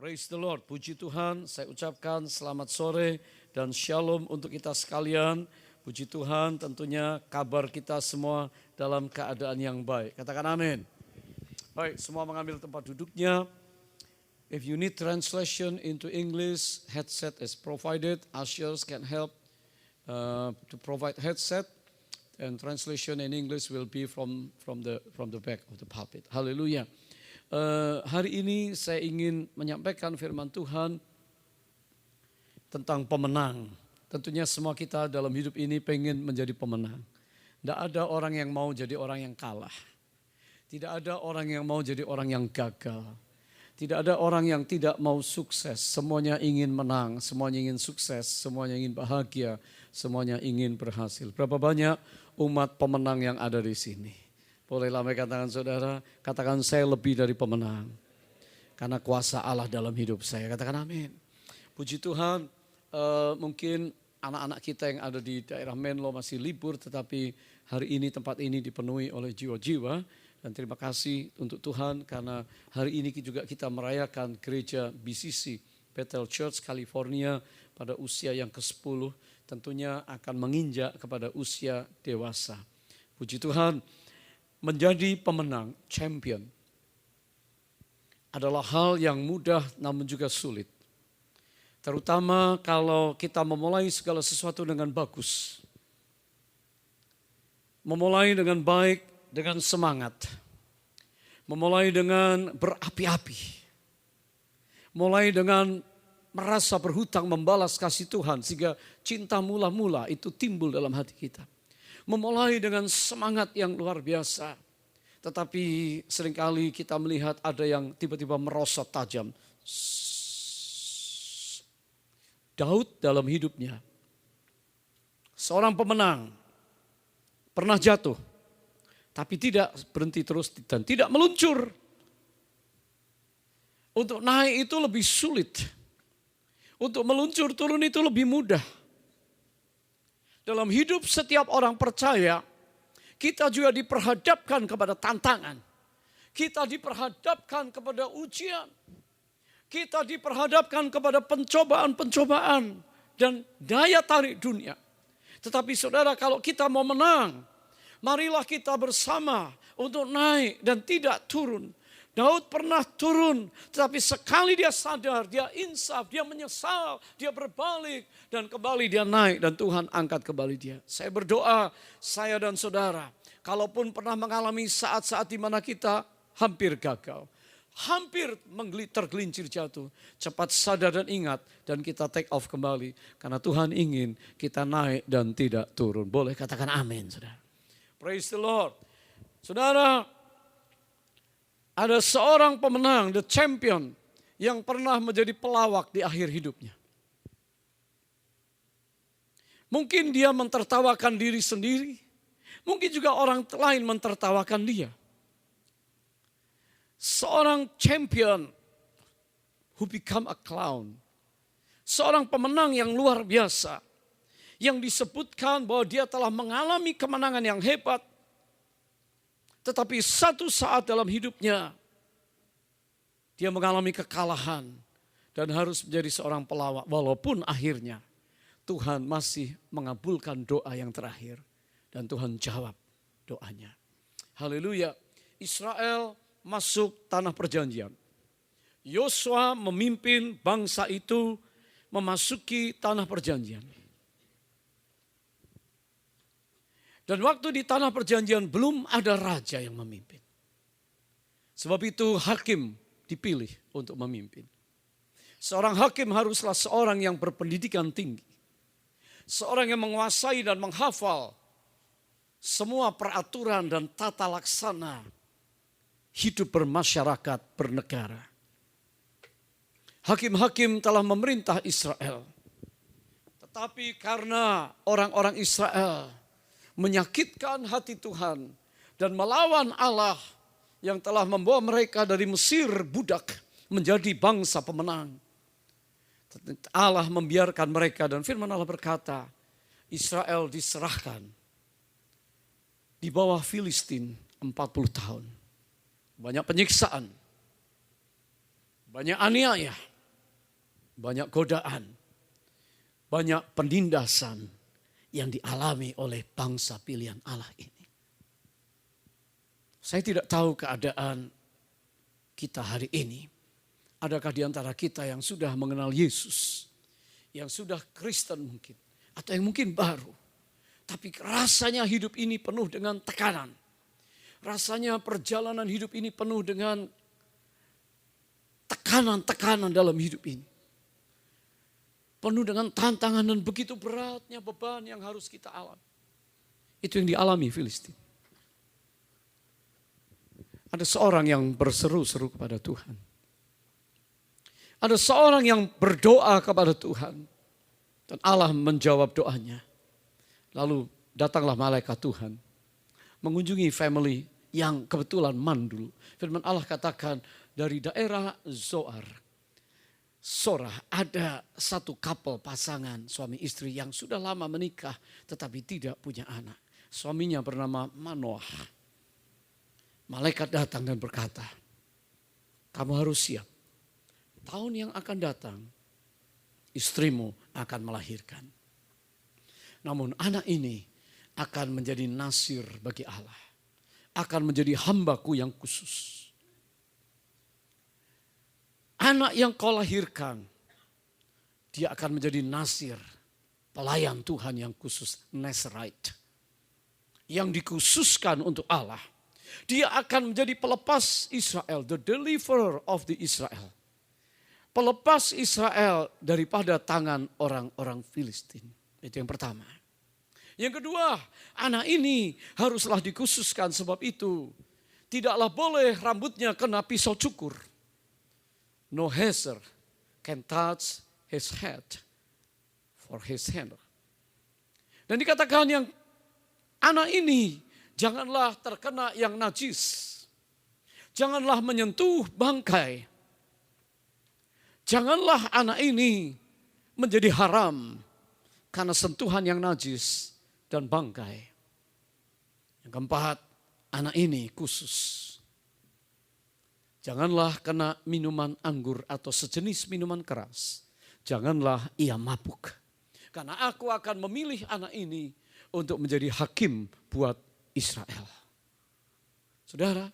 Praise the Lord, puji Tuhan, saya ucapkan selamat sore dan shalom untuk kita sekalian. Puji Tuhan, tentunya kabar kita semua dalam keadaan yang baik. Katakan amin. Baik, semua mengambil tempat duduknya. If you need translation into English, headset is provided. Ushers can help to provide headset. And translation in English will be from the back of the pulpit. Haleluya. Hari ini saya ingin menyampaikan firman Tuhan tentang pemenang. Tentunya semua kita dalam hidup ini pengen menjadi pemenang. Tidak ada orang yang mau jadi orang yang kalah. Tidak ada orang yang mau jadi orang yang gagal. Tidak ada orang yang tidak mau sukses. Semuanya ingin menang, semuanya ingin sukses, semuanya ingin bahagia, semuanya ingin berhasil. Berapa banyak umat pemenang yang ada di sini? Boleh lambaikan tangan saudara, katakan saya lebih dari pemenang. Karena kuasa Allah dalam hidup saya, katakan amin. Puji Tuhan, mungkin anak-anak kita yang ada di daerah Menlo masih libur, tetapi hari ini tempat ini dipenuhi oleh jiwa-jiwa. Dan terima kasih untuk Tuhan karena hari ini juga kita merayakan gereja BCC, Bethel Church California pada usia yang ke-10. Tentunya akan menginjak kepada usia dewasa. Puji Tuhan. Menjadi pemenang, champion, adalah hal yang mudah namun juga sulit. Terutama kalau kita memulai segala sesuatu dengan bagus. Memulai dengan baik, dengan semangat. Memulai dengan berapi-api. Mulai dengan merasa berhutang membalas kasih Tuhan sehingga cinta mula-mula itu timbul dalam hati kita. Memulai dengan semangat yang luar biasa. Tetapi seringkali kita melihat ada yang tiba-tiba merosot tajam. Daud dalam hidupnya, seorang pemenang, pernah jatuh. Tapi tidak berhenti terus dan tidak meluncur. Untuk naik itu lebih sulit. Untuk meluncur turun itu lebih mudah. Dalam hidup setiap orang percaya, kita juga diperhadapkan kepada tantangan. Kita diperhadapkan kepada ujian. Kita diperhadapkan kepada pencobaan-pencobaan dan daya tarik dunia. Tetapi saudara, kalau kita mau menang, marilah kita bersama untuk naik dan tidak turun. Daud pernah turun, tetapi sekali dia sadar, dia insaf, dia menyesal, dia berbalik, dan kembali dia naik, dan Tuhan angkat kembali dia. Saya berdoa, saya dan saudara, kalaupun pernah mengalami saat-saat di mana kita hampir gagal, hampir tergelincir jatuh, cepat sadar dan ingat, dan kita take off kembali, karena Tuhan ingin kita naik dan tidak turun. Boleh katakan amin, saudara. Praise the Lord. Saudara, ada seorang pemenang, the champion, yang pernah menjadi pelawak di akhir hidupnya. Mungkin dia mentertawakan diri sendiri, mungkin juga orang lain mentertawakan dia. Seorang champion who become a clown. Seorang pemenang yang luar biasa, yang disebutkan bahwa dia telah mengalami kemenangan yang hebat. Tetapi satu saat dalam hidupnya, dia mengalami kekalahan dan harus menjadi seorang pelawak. Walaupun akhirnya Tuhan masih mengabulkan doa yang terakhir. Dan Tuhan jawab doanya. Haleluya. Israel masuk tanah perjanjian. Yosua memimpin bangsa itu memasuki tanah perjanjian. Dan waktu di tanah perjanjian belum ada raja yang memimpin. Sebab itu hakim dipilih untuk memimpin. Seorang hakim haruslah seorang yang berpendidikan tinggi. Seorang yang menguasai dan menghafal semua peraturan dan tata laksana hidup bermasyarakat, bernegara. Hakim-hakim telah memerintah Israel. Tetapi karena orang-orang Israel menyakitkan hati Tuhan dan melawan Allah yang telah membawa mereka dari Mesir budak menjadi bangsa pemenang. Allah membiarkan mereka dan firman Allah berkata, Israel diserahkan di bawah Filistin 40 tahun. Banyak penyiksaan, banyak aniaya, banyak godaan, banyak penindasan yang dialami oleh bangsa pilihan Allah ini. Saya tidak tahu keadaan kita hari ini. Adakah di antara kita yang sudah mengenal Yesus, yang sudah Kristen mungkin, atau yang mungkin baru. Tapi rasanya hidup ini penuh dengan tekanan. Rasanya perjalanan hidup ini penuh dengan tekanan-tekanan dalam hidup ini. Penuh dengan tantangan dan begitu beratnya beban yang harus kita alami. Itu yang dialami Filistin. Ada seorang yang berseru-seru kepada Tuhan. Ada seorang yang berdoa kepada Tuhan. Dan Allah menjawab doanya. Lalu datanglah malaikat Tuhan. Mengunjungi family yang kebetulan mandul. Firman Allah katakan dari daerah Sorah ada satu couple pasangan suami istri yang sudah lama menikah tetapi tidak punya anak. Suaminya bernama Manoah. Malaikat datang dan berkata, kamu harus siap. Tahun yang akan datang istrimu akan melahirkan. Namun anak ini akan menjadi nasir bagi Allah. Akan menjadi hambaku yang khusus. Anak yang kau lahirkan, dia akan menjadi nasir, pelayan Tuhan yang khusus, Nazarite. Yang dikhususkan untuk Allah. Dia akan menjadi pelepas Israel, the deliverer of the Israel. Pelepas Israel daripada tangan orang-orang Filistin. Itu yang pertama. Yang kedua, anak ini haruslah dikhususkan sebab itu. Tidaklah boleh rambutnya kena pisau cukur. No hazer can touch his head for his hand. Dan dikatakan yang anak ini janganlah terkena yang najis. Janganlah menyentuh bangkai. Janganlah anak ini menjadi haram karena sentuhan yang najis dan bangkai. Yang keempat, anak ini khusus. Janganlah kena minuman anggur atau sejenis minuman keras. Janganlah ia mabuk. Karena aku akan memilih anak ini untuk menjadi hakim buat Israel. Saudara,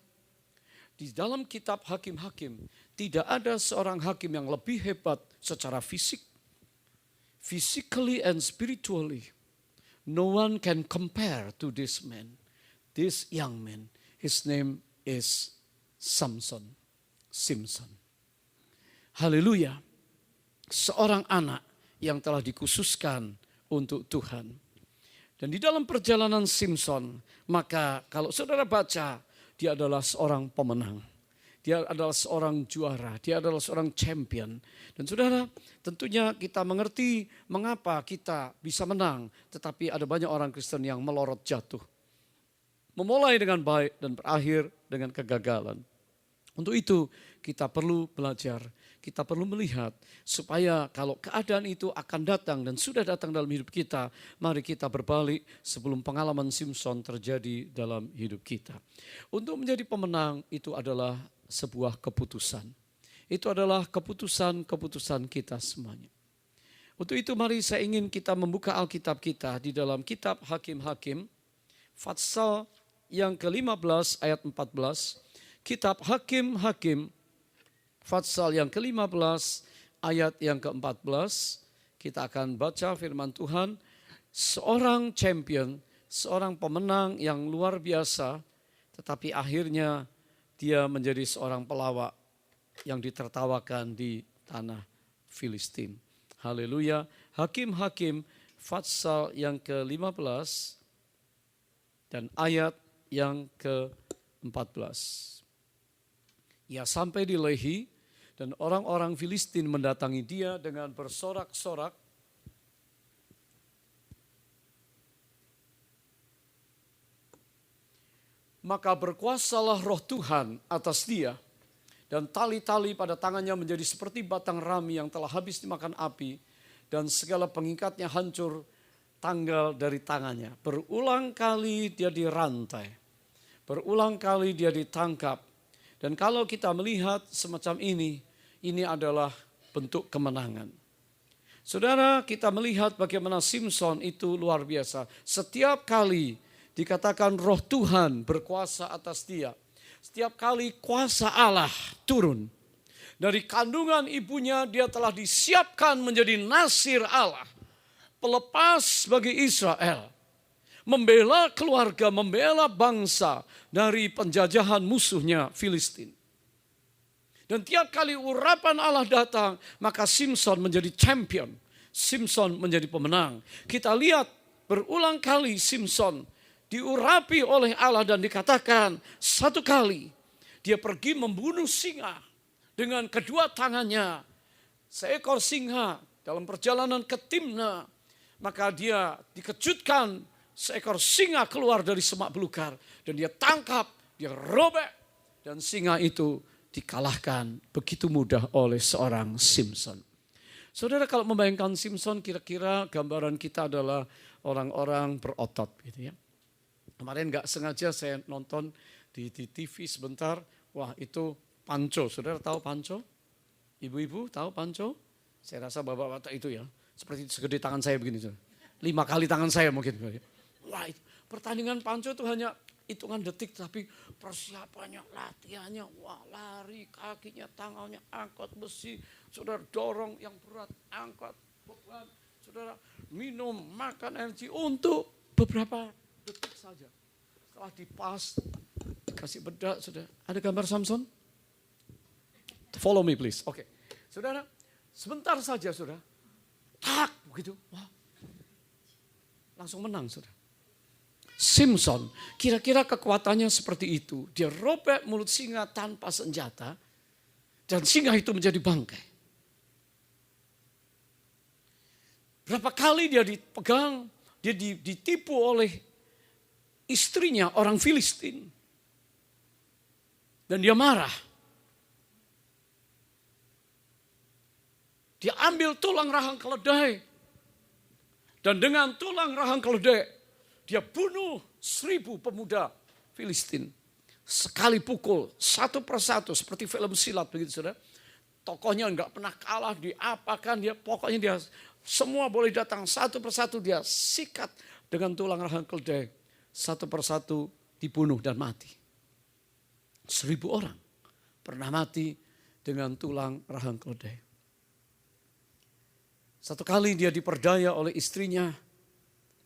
di dalam kitab Hakim-Hakim tidak ada seorang hakim yang lebih hebat secara fisik. Physically and spiritually. No one can compare to this man. This young man. His name is Simpson. Haleluya. Seorang anak yang telah dikhususkan untuk Tuhan. Dan di dalam perjalanan Simpson, maka kalau saudara baca, dia adalah seorang pemenang. Dia adalah seorang juara, dia adalah seorang champion. Dan saudara, tentunya kita mengerti mengapa kita bisa menang. Tetapi ada banyak orang Kristen yang melorot jatuh. Memulai dengan baik dan berakhir dengan kegagalan. Untuk itu kita perlu belajar, kita perlu melihat supaya kalau keadaan itu akan datang dan sudah datang dalam hidup kita, mari kita berbalik sebelum pengalaman Simpson terjadi dalam hidup kita. Untuk menjadi pemenang itu adalah sebuah keputusan. Itu adalah keputusan kita semuanya. Untuk itu mari saya ingin kita membuka Alkitab kita di dalam kitab Hakim-Hakim, Fatsal yang ke-15 ayat 14. Kitab Hakim-Hakim, Fatsal yang ke-15, ayat yang ke-14. Kita akan baca firman Tuhan. Seorang champion, seorang pemenang yang luar biasa, tetapi akhirnya dia menjadi seorang pelawak yang ditertawakan di tanah Filistin. Haleluya. Hakim-Hakim, Fatsal yang ke-15 dan ayat yang ke-14. Ia sampai di Lehi dan orang-orang Filistin mendatangi dia dengan bersorak-sorak. Maka berkuasalah roh Tuhan atas dia. Dan tali-tali pada tangannya menjadi seperti batang rami yang telah habis dimakan api. Dan segala pengikatnya hancur tanggal dari tangannya. Berulang kali dia dirantai. Berulang kali dia ditangkap. Dan kalau kita melihat semacam ini adalah bentuk kemenangan. Saudara, kita melihat bagaimana Simson itu luar biasa. Setiap kali dikatakan roh Tuhan berkuasa atas dia. Setiap kali kuasa Allah turun. Dari kandungan ibunya dia telah disiapkan menjadi nasir Allah. Pelepas bagi Israel. Membela keluarga, membela bangsa dari penjajahan musuhnya Filistin. Dan tiap kali urapan Allah datang, maka Simson menjadi champion. Simson menjadi pemenang. Kita lihat berulang kali Simson diurapi oleh Allah dan dikatakan satu kali dia pergi membunuh singa dengan kedua tangannya. Seekor singa dalam perjalanan ke Timna, maka dia dikejutkan seekor singa keluar dari semak belukar. Dan dia tangkap, dia robek dan singa itu dikalahkan begitu mudah oleh seorang Simson. Saudara, kalau membayangkan Simson, kira-kira gambaran kita adalah orang-orang berotot gitu ya. Kemarin nggak sengaja saya nonton di TV sebentar, wah itu Panco. Saudara tahu Panco? Ibu-ibu tahu Panco? Saya rasa bapak-bapak itu ya, seperti segede tangan saya begini. 5 kali tangan saya mungkin. Wah, pertandingan Panco itu hanya hitungan detik, tapi persiapannya, latihannya, wah lari, kakinya, tangannya, angkat besi, saudara dorong yang berat, angkat beban, saudara minum, makan energi untuk beberapa detik saja. Setelah dipas, kasih bedak, saudara. Ada gambar Samson? Follow me please. Oke. Saudara, sebentar saja saudara. Tak, begitu. Wah. Langsung menang saudara. Simson, kira-kira kekuatannya seperti itu. Dia robek mulut singa tanpa senjata. Dan singa itu menjadi bangkai. Berapa kali dia dipegang, dia ditipu oleh istrinya orang Filistin. Dan dia marah. Dia ambil tulang rahang keledai. Dan dengan tulang rahang keledai, dia bunuh 1000 pemuda Filistin. Sekali pukul, satu persatu, seperti film silat begitu saudara. Tokohnya enggak pernah kalah, diapakan dia, pokoknya dia semua boleh datang satu persatu, dia sikat dengan tulang rahang keledai. Satu persatu dibunuh dan mati. 1000 orang pernah mati dengan tulang rahang keledai. Satu kali dia diperdaya oleh istrinya,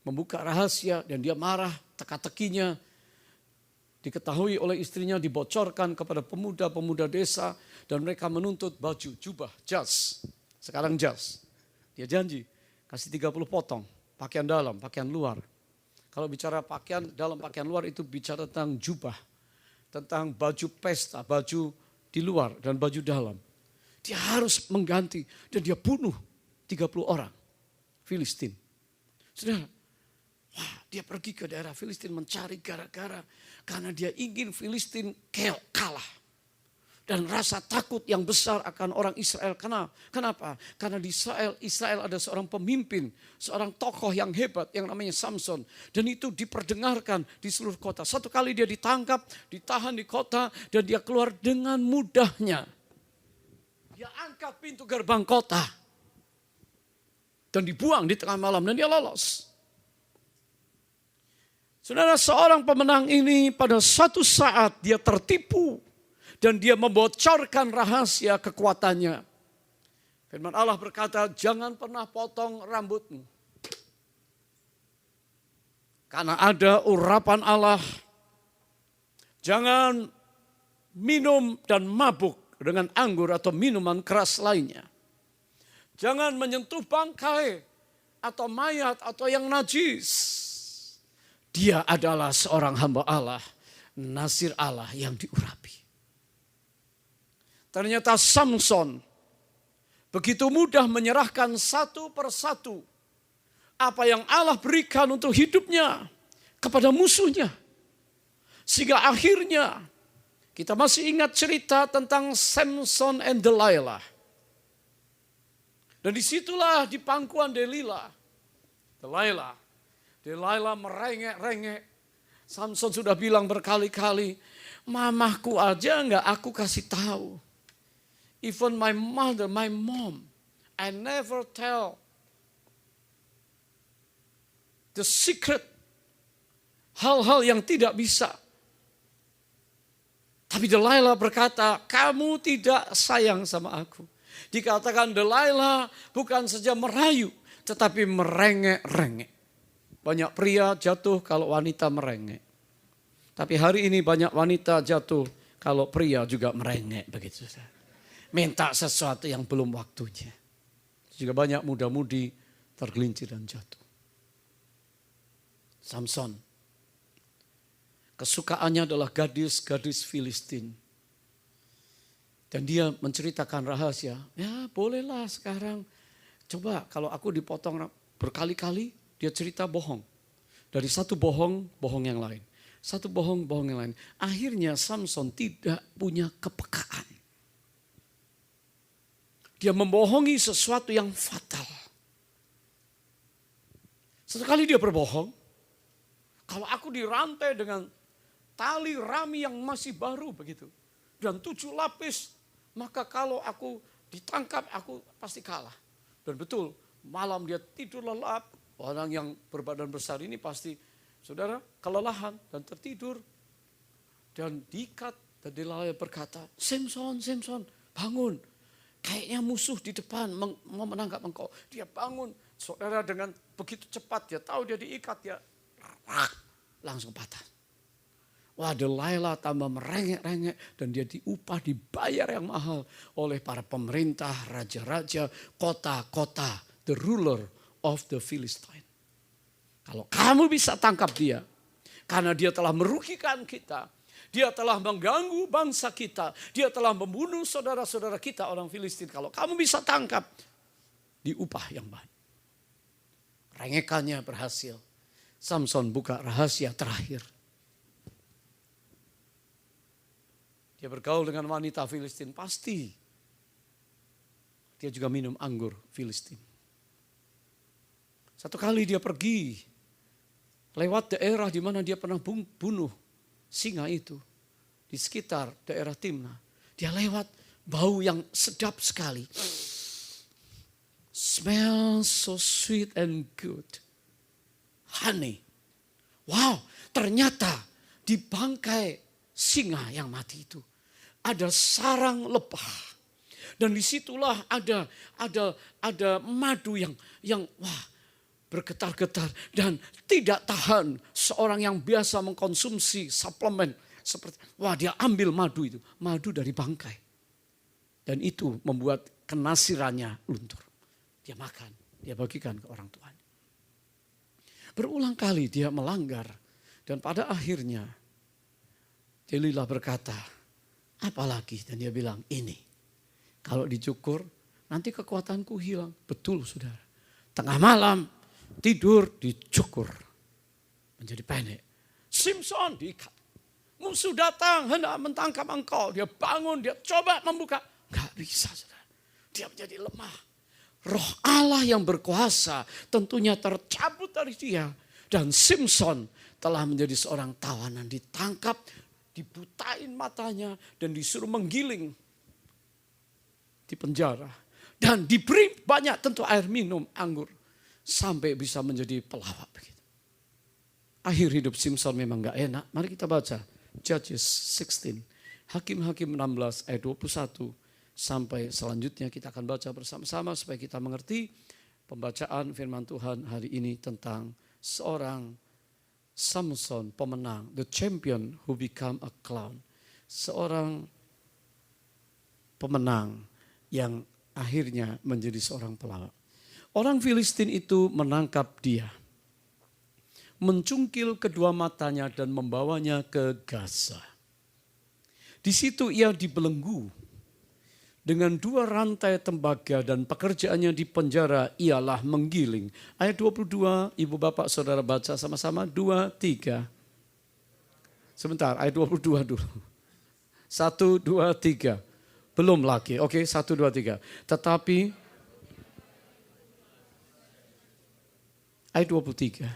membuka rahasia dan dia marah, teka-tekinya diketahui oleh istrinya, dibocorkan kepada pemuda-pemuda desa dan mereka menuntut baju, jubah, jas. Sekarang jas. Dia janji kasih 30 potong, pakaian dalam, pakaian luar. Kalau bicara pakaian dalam, pakaian luar itu bicara tentang jubah, tentang baju pesta, baju di luar dan baju dalam. Dia harus mengganti dan dia bunuh 30 orang Filistin. Saudara, wah, dia pergi ke daerah Filistin mencari gara-gara karena dia ingin Filistin keok kalah. Dan rasa takut yang besar akan orang Israel. Kenapa? Karena di Israel ada seorang pemimpin, seorang tokoh yang hebat yang namanya Samson. Dan itu diperdengarkan di seluruh kota. Satu kali dia ditangkap, ditahan di kota dan dia keluar dengan mudahnya. Dia angkat pintu gerbang kota. Dan dibuang di tengah malam dan dia lolos. Saudara, seorang pemenang ini pada suatu saat dia tertipu. Dan dia membocorkan rahasia kekuatannya. Firman Allah berkata, jangan pernah potong rambutmu. Karena ada urapan Allah. Jangan minum dan mabuk dengan anggur atau minuman keras lainnya. Jangan menyentuh bangkai atau mayat atau yang najis. Dia adalah seorang hamba Allah, nasir Allah yang diurapi. Ternyata Samson begitu mudah menyerahkan satu persatu apa yang Allah berikan untuk hidupnya kepada musuhnya. Sehingga akhirnya kita masih ingat cerita tentang Samson and Delilah. Dan disitulah di pangkuan Delilah merengek-rengek. Samson sudah bilang berkali-kali, mamahku aja enggak aku kasih tahu. Even my mother, my mom, I never tell the secret. Hal-hal yang tidak bisa. Tapi Delilah berkata, kamu tidak sayang sama aku. Dikatakan Delilah bukan saja merayu, tetapi merengek-rengek. Banyak pria jatuh kalau wanita merengek. Tapi hari ini banyak wanita jatuh kalau pria juga merengek begitu. Minta sesuatu yang belum waktunya. Juga banyak muda-mudi tergelincir dan jatuh. Samson. Kesukaannya adalah gadis-gadis Filistin. Dan dia menceritakan rahasia. Ya bolehlah sekarang. Coba kalau aku dipotong berkali-kali, dia cerita bohong. Dari satu bohong, bohong yang lain. Satu bohong, bohong yang lain. Akhirnya Samson tidak punya kepekaan. Dia membohongi sesuatu yang fatal. Sesekali dia berbohong. Kalau aku dirantai dengan tali rami yang masih baru begitu. Dan 7 lapis. Maka kalau aku ditangkap aku pasti kalah. Dan betul malam dia tidur lelap. Orang yang berbadan besar ini pasti saudara kelelahan dan tertidur. Dan diikat dan Delilah berkata, Samson, Samson bangun. Kayaknya musuh di depan mau menangkap engkau. Dia bangun. Saudara dengan begitu cepat dia tahu dia diikat. Dia langsung patah. Wah Delilah tambah merengek-rengek. Dan dia diupah dibayar yang mahal. Oleh para pemerintah, raja-raja, kota-kota. The ruler of the Philistine. Kalau kamu bisa tangkap dia. Karena dia telah merugikan kita. Dia telah mengganggu bangsa kita. Dia telah membunuh saudara-saudara kita orang Filistin. Kalau kamu bisa tangkap. Diupah yang banyak. Rengekannya berhasil. Samson buka rahasia terakhir. Dia bergaul dengan wanita Filistin. Pasti. Dia juga minum anggur Filistin. Satu kali dia pergi lewat daerah di mana dia pernah bunuh singa itu. Di sekitar daerah Timnah. Dia lewat bau yang sedap sekali. Smell so sweet and good. Honey. Wow, ternyata di bangkai singa yang mati itu ada sarang lebah. Dan disitulah ada madu yang wah, bergetar-getar dan tidak tahan seorang yang biasa mengkonsumsi suplemen seperti wah dia ambil madu itu, madu dari bangkai. Dan itu membuat kenasirannya luntur. Dia makan, dia bagikan ke orang tuanya. Berulang kali dia melanggar dan pada akhirnya Delilah berkata, apalagi? Dan dia bilang, ini kalau dicukur nanti kekuatanku hilang. Betul saudara. Tengah malam tidur dicukur. Menjadi pendek. Samson diikat. Musuh datang hendak mentangkap engkau. Dia bangun, dia coba membuka. Gak bisa saudara. Dia menjadi lemah. Roh Allah yang berkuasa tentunya tercabut dari dia. Dan Samson telah menjadi seorang tawanan. Ditangkap, dibutain matanya dan disuruh menggiling di penjara. Dan diberi banyak tentu air minum, anggur. Sampai bisa menjadi pelawak begitu. Akhir hidup Samson memang gak enak. Mari kita baca Judges 16. Hakim-Hakim 16 ayat 21. Sampai selanjutnya kita akan baca bersama-sama supaya kita mengerti pembacaan firman Tuhan hari ini tentang seorang Samson pemenang. The champion who become a clown. Seorang pemenang yang akhirnya menjadi seorang pelawak. Orang Filistin itu menangkap dia. Mencungkil kedua matanya dan membawanya ke Gaza. Di situ ia dibelenggu dengan 2 rantai tembaga dan pekerjaannya di penjara ialah menggiling. Ayat 22, ibu bapak saudara baca sama-sama 2, 3. Sebentar, ayat 22 dulu. 1, 2, 3. Belum lagi, oke 1, 2, 3. Tetapi ayat 23.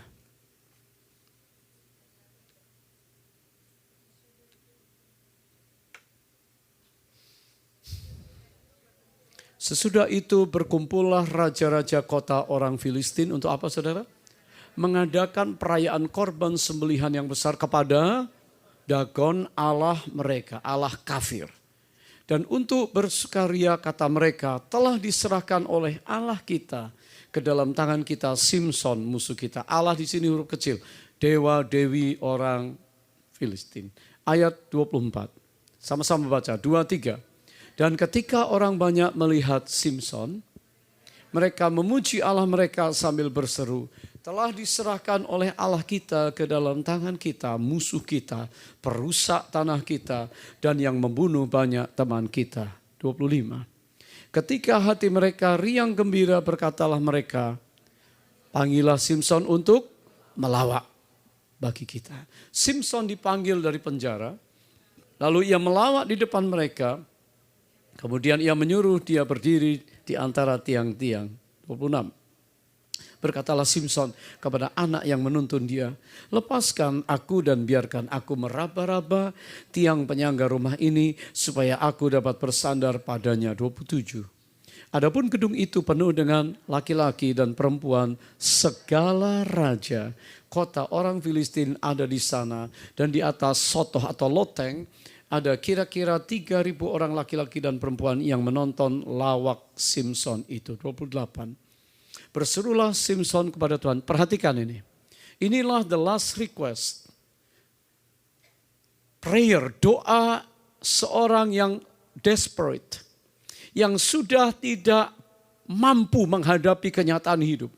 Sesudah itu berkumpullah raja-raja kota orang Filistin untuk apa saudara? Mengadakan perayaan korban sembelihan yang besar kepada Dagon Allah mereka, Allah kafir. Dan untuk bersukaria kata mereka telah diserahkan oleh Allah kita ke dalam tangan kita Simson musuh kita. Allah di sini huruf kecil, dewa dewi orang Filistin. Ayat 24. Sama-sama baca 2-3. Dan ketika orang banyak melihat Simson, mereka memuji Allah mereka sambil berseru, telah diserahkan oleh Allah kita ke dalam tangan kita, musuh kita, perusak tanah kita, dan yang membunuh banyak teman kita. 25. Ketika hati mereka riang gembira berkatalah mereka, panggillah Simson untuk melawak bagi kita. Simson dipanggil dari penjara, lalu ia melawak di depan mereka. Kemudian ia menyuruh dia berdiri di antara tiang-tiang. 26. Berkatalah Simson kepada anak yang menuntun dia, lepaskan aku dan biarkan aku meraba-raba tiang penyangga rumah ini supaya aku dapat bersandar padanya. 27. Adapun gedung itu penuh dengan laki-laki dan perempuan, segala raja kota orang Filistin ada di sana, dan di atas sotoh atau loteng ada kira-kira 3.000 orang laki-laki dan perempuan yang menonton lawak Simson itu. 28. Berserulah Simson kepada Tuhan. Perhatikan ini. Inilah the last request. Prayer, doa seorang yang desperate. Yang sudah tidak mampu menghadapi kenyataan hidup.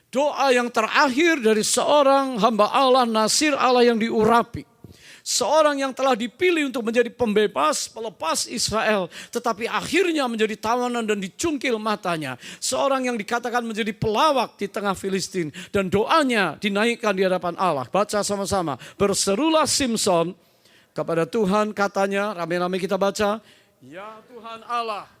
Doa yang terakhir dari seorang hamba Allah, nasir Allah yang diurapi. Seorang yang telah dipilih untuk menjadi pembebas, pelepas Israel. Tetapi akhirnya menjadi tawanan dan dicungkil matanya. Seorang yang dikatakan menjadi pelawak di tengah Filistin. Dan doanya dinaikkan di hadapan Allah. Baca sama-sama. Berserulah Simson kepada Tuhan, katanya, rame-rame kita baca. Ya Tuhan Allah,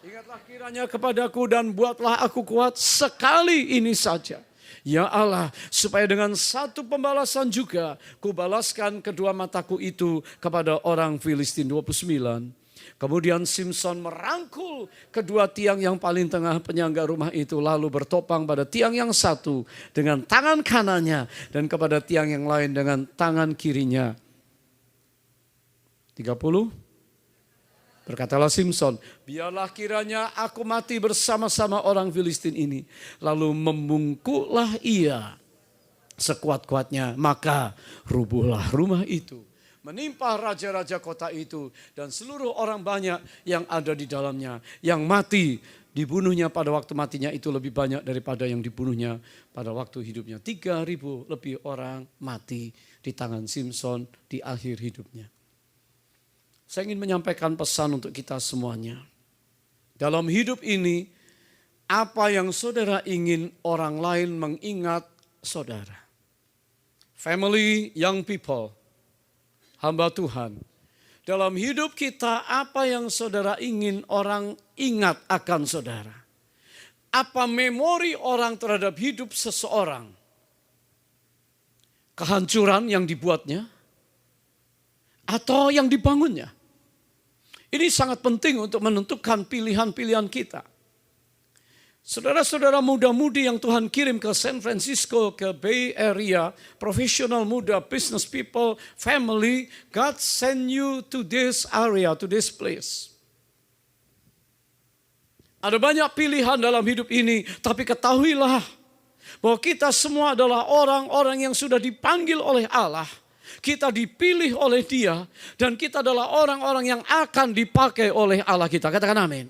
ingatlah kiranya kepadaku dan buatlah aku kuat sekali ini saja. Ya Allah, supaya dengan satu pembalasan juga kubalaskan kedua mataku itu kepada orang Filistin. 29. Kemudian Simson merangkul kedua tiang yang paling tengah penyangga rumah itu, lalu bertopang pada tiang yang satu dengan tangan kanannya dan kepada tiang yang lain dengan tangan kirinya. 30. Berkatalah Simson, biarlah kiranya aku mati bersama-sama orang Filistin ini. Lalu membungkuklah ia sekuat-kuatnya, maka rubuhlah rumah itu. Menimpa raja-raja kota itu dan seluruh orang banyak yang ada di dalamnya. Yang mati dibunuhnya pada waktu matinya itu lebih banyak daripada yang dibunuhnya pada waktu hidupnya. 3.000 lebih orang mati di tangan Simson di akhir hidupnya. Saya ingin menyampaikan pesan untuk kita semuanya. Dalam hidup ini, apa yang saudara ingin orang lain mengingat saudara. Family, young people, hamba Tuhan. Dalam hidup kita, apa yang saudara ingin orang ingat akan saudara. Apa memori orang terhadap hidup seseorang. Kehancuran yang dibuatnya, atau yang dibangunnya. Ini sangat penting untuk menentukan pilihan-pilihan kita. Saudara-saudara muda-mudi yang Tuhan kirim ke San Francisco, ke Bay Area, profesional muda, business people, family, God send you to this area, to this place. Ada banyak pilihan dalam hidup ini, tapi ketahuilah bahwa kita semua adalah orang-orang yang sudah dipanggil oleh Allah. Kita dipilih oleh Dia dan kita adalah orang-orang yang akan dipakai oleh Allah kita. Katakan amin.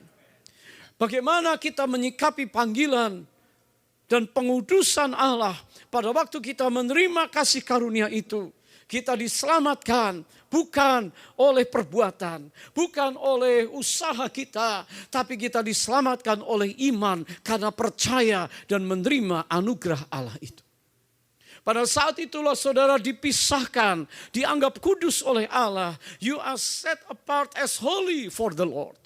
Bagaimana kita menyikapi panggilan dan pengudusan Allah pada waktu kita menerima kasih karunia itu. Kita diselamatkan bukan oleh perbuatan, bukan oleh usaha kita, tapi kita diselamatkan oleh iman karena percaya dan menerima anugerah Allah itu. Pada saat itulah saudara dipisahkan, dianggap kudus oleh Allah. You are set apart as holy for the Lord.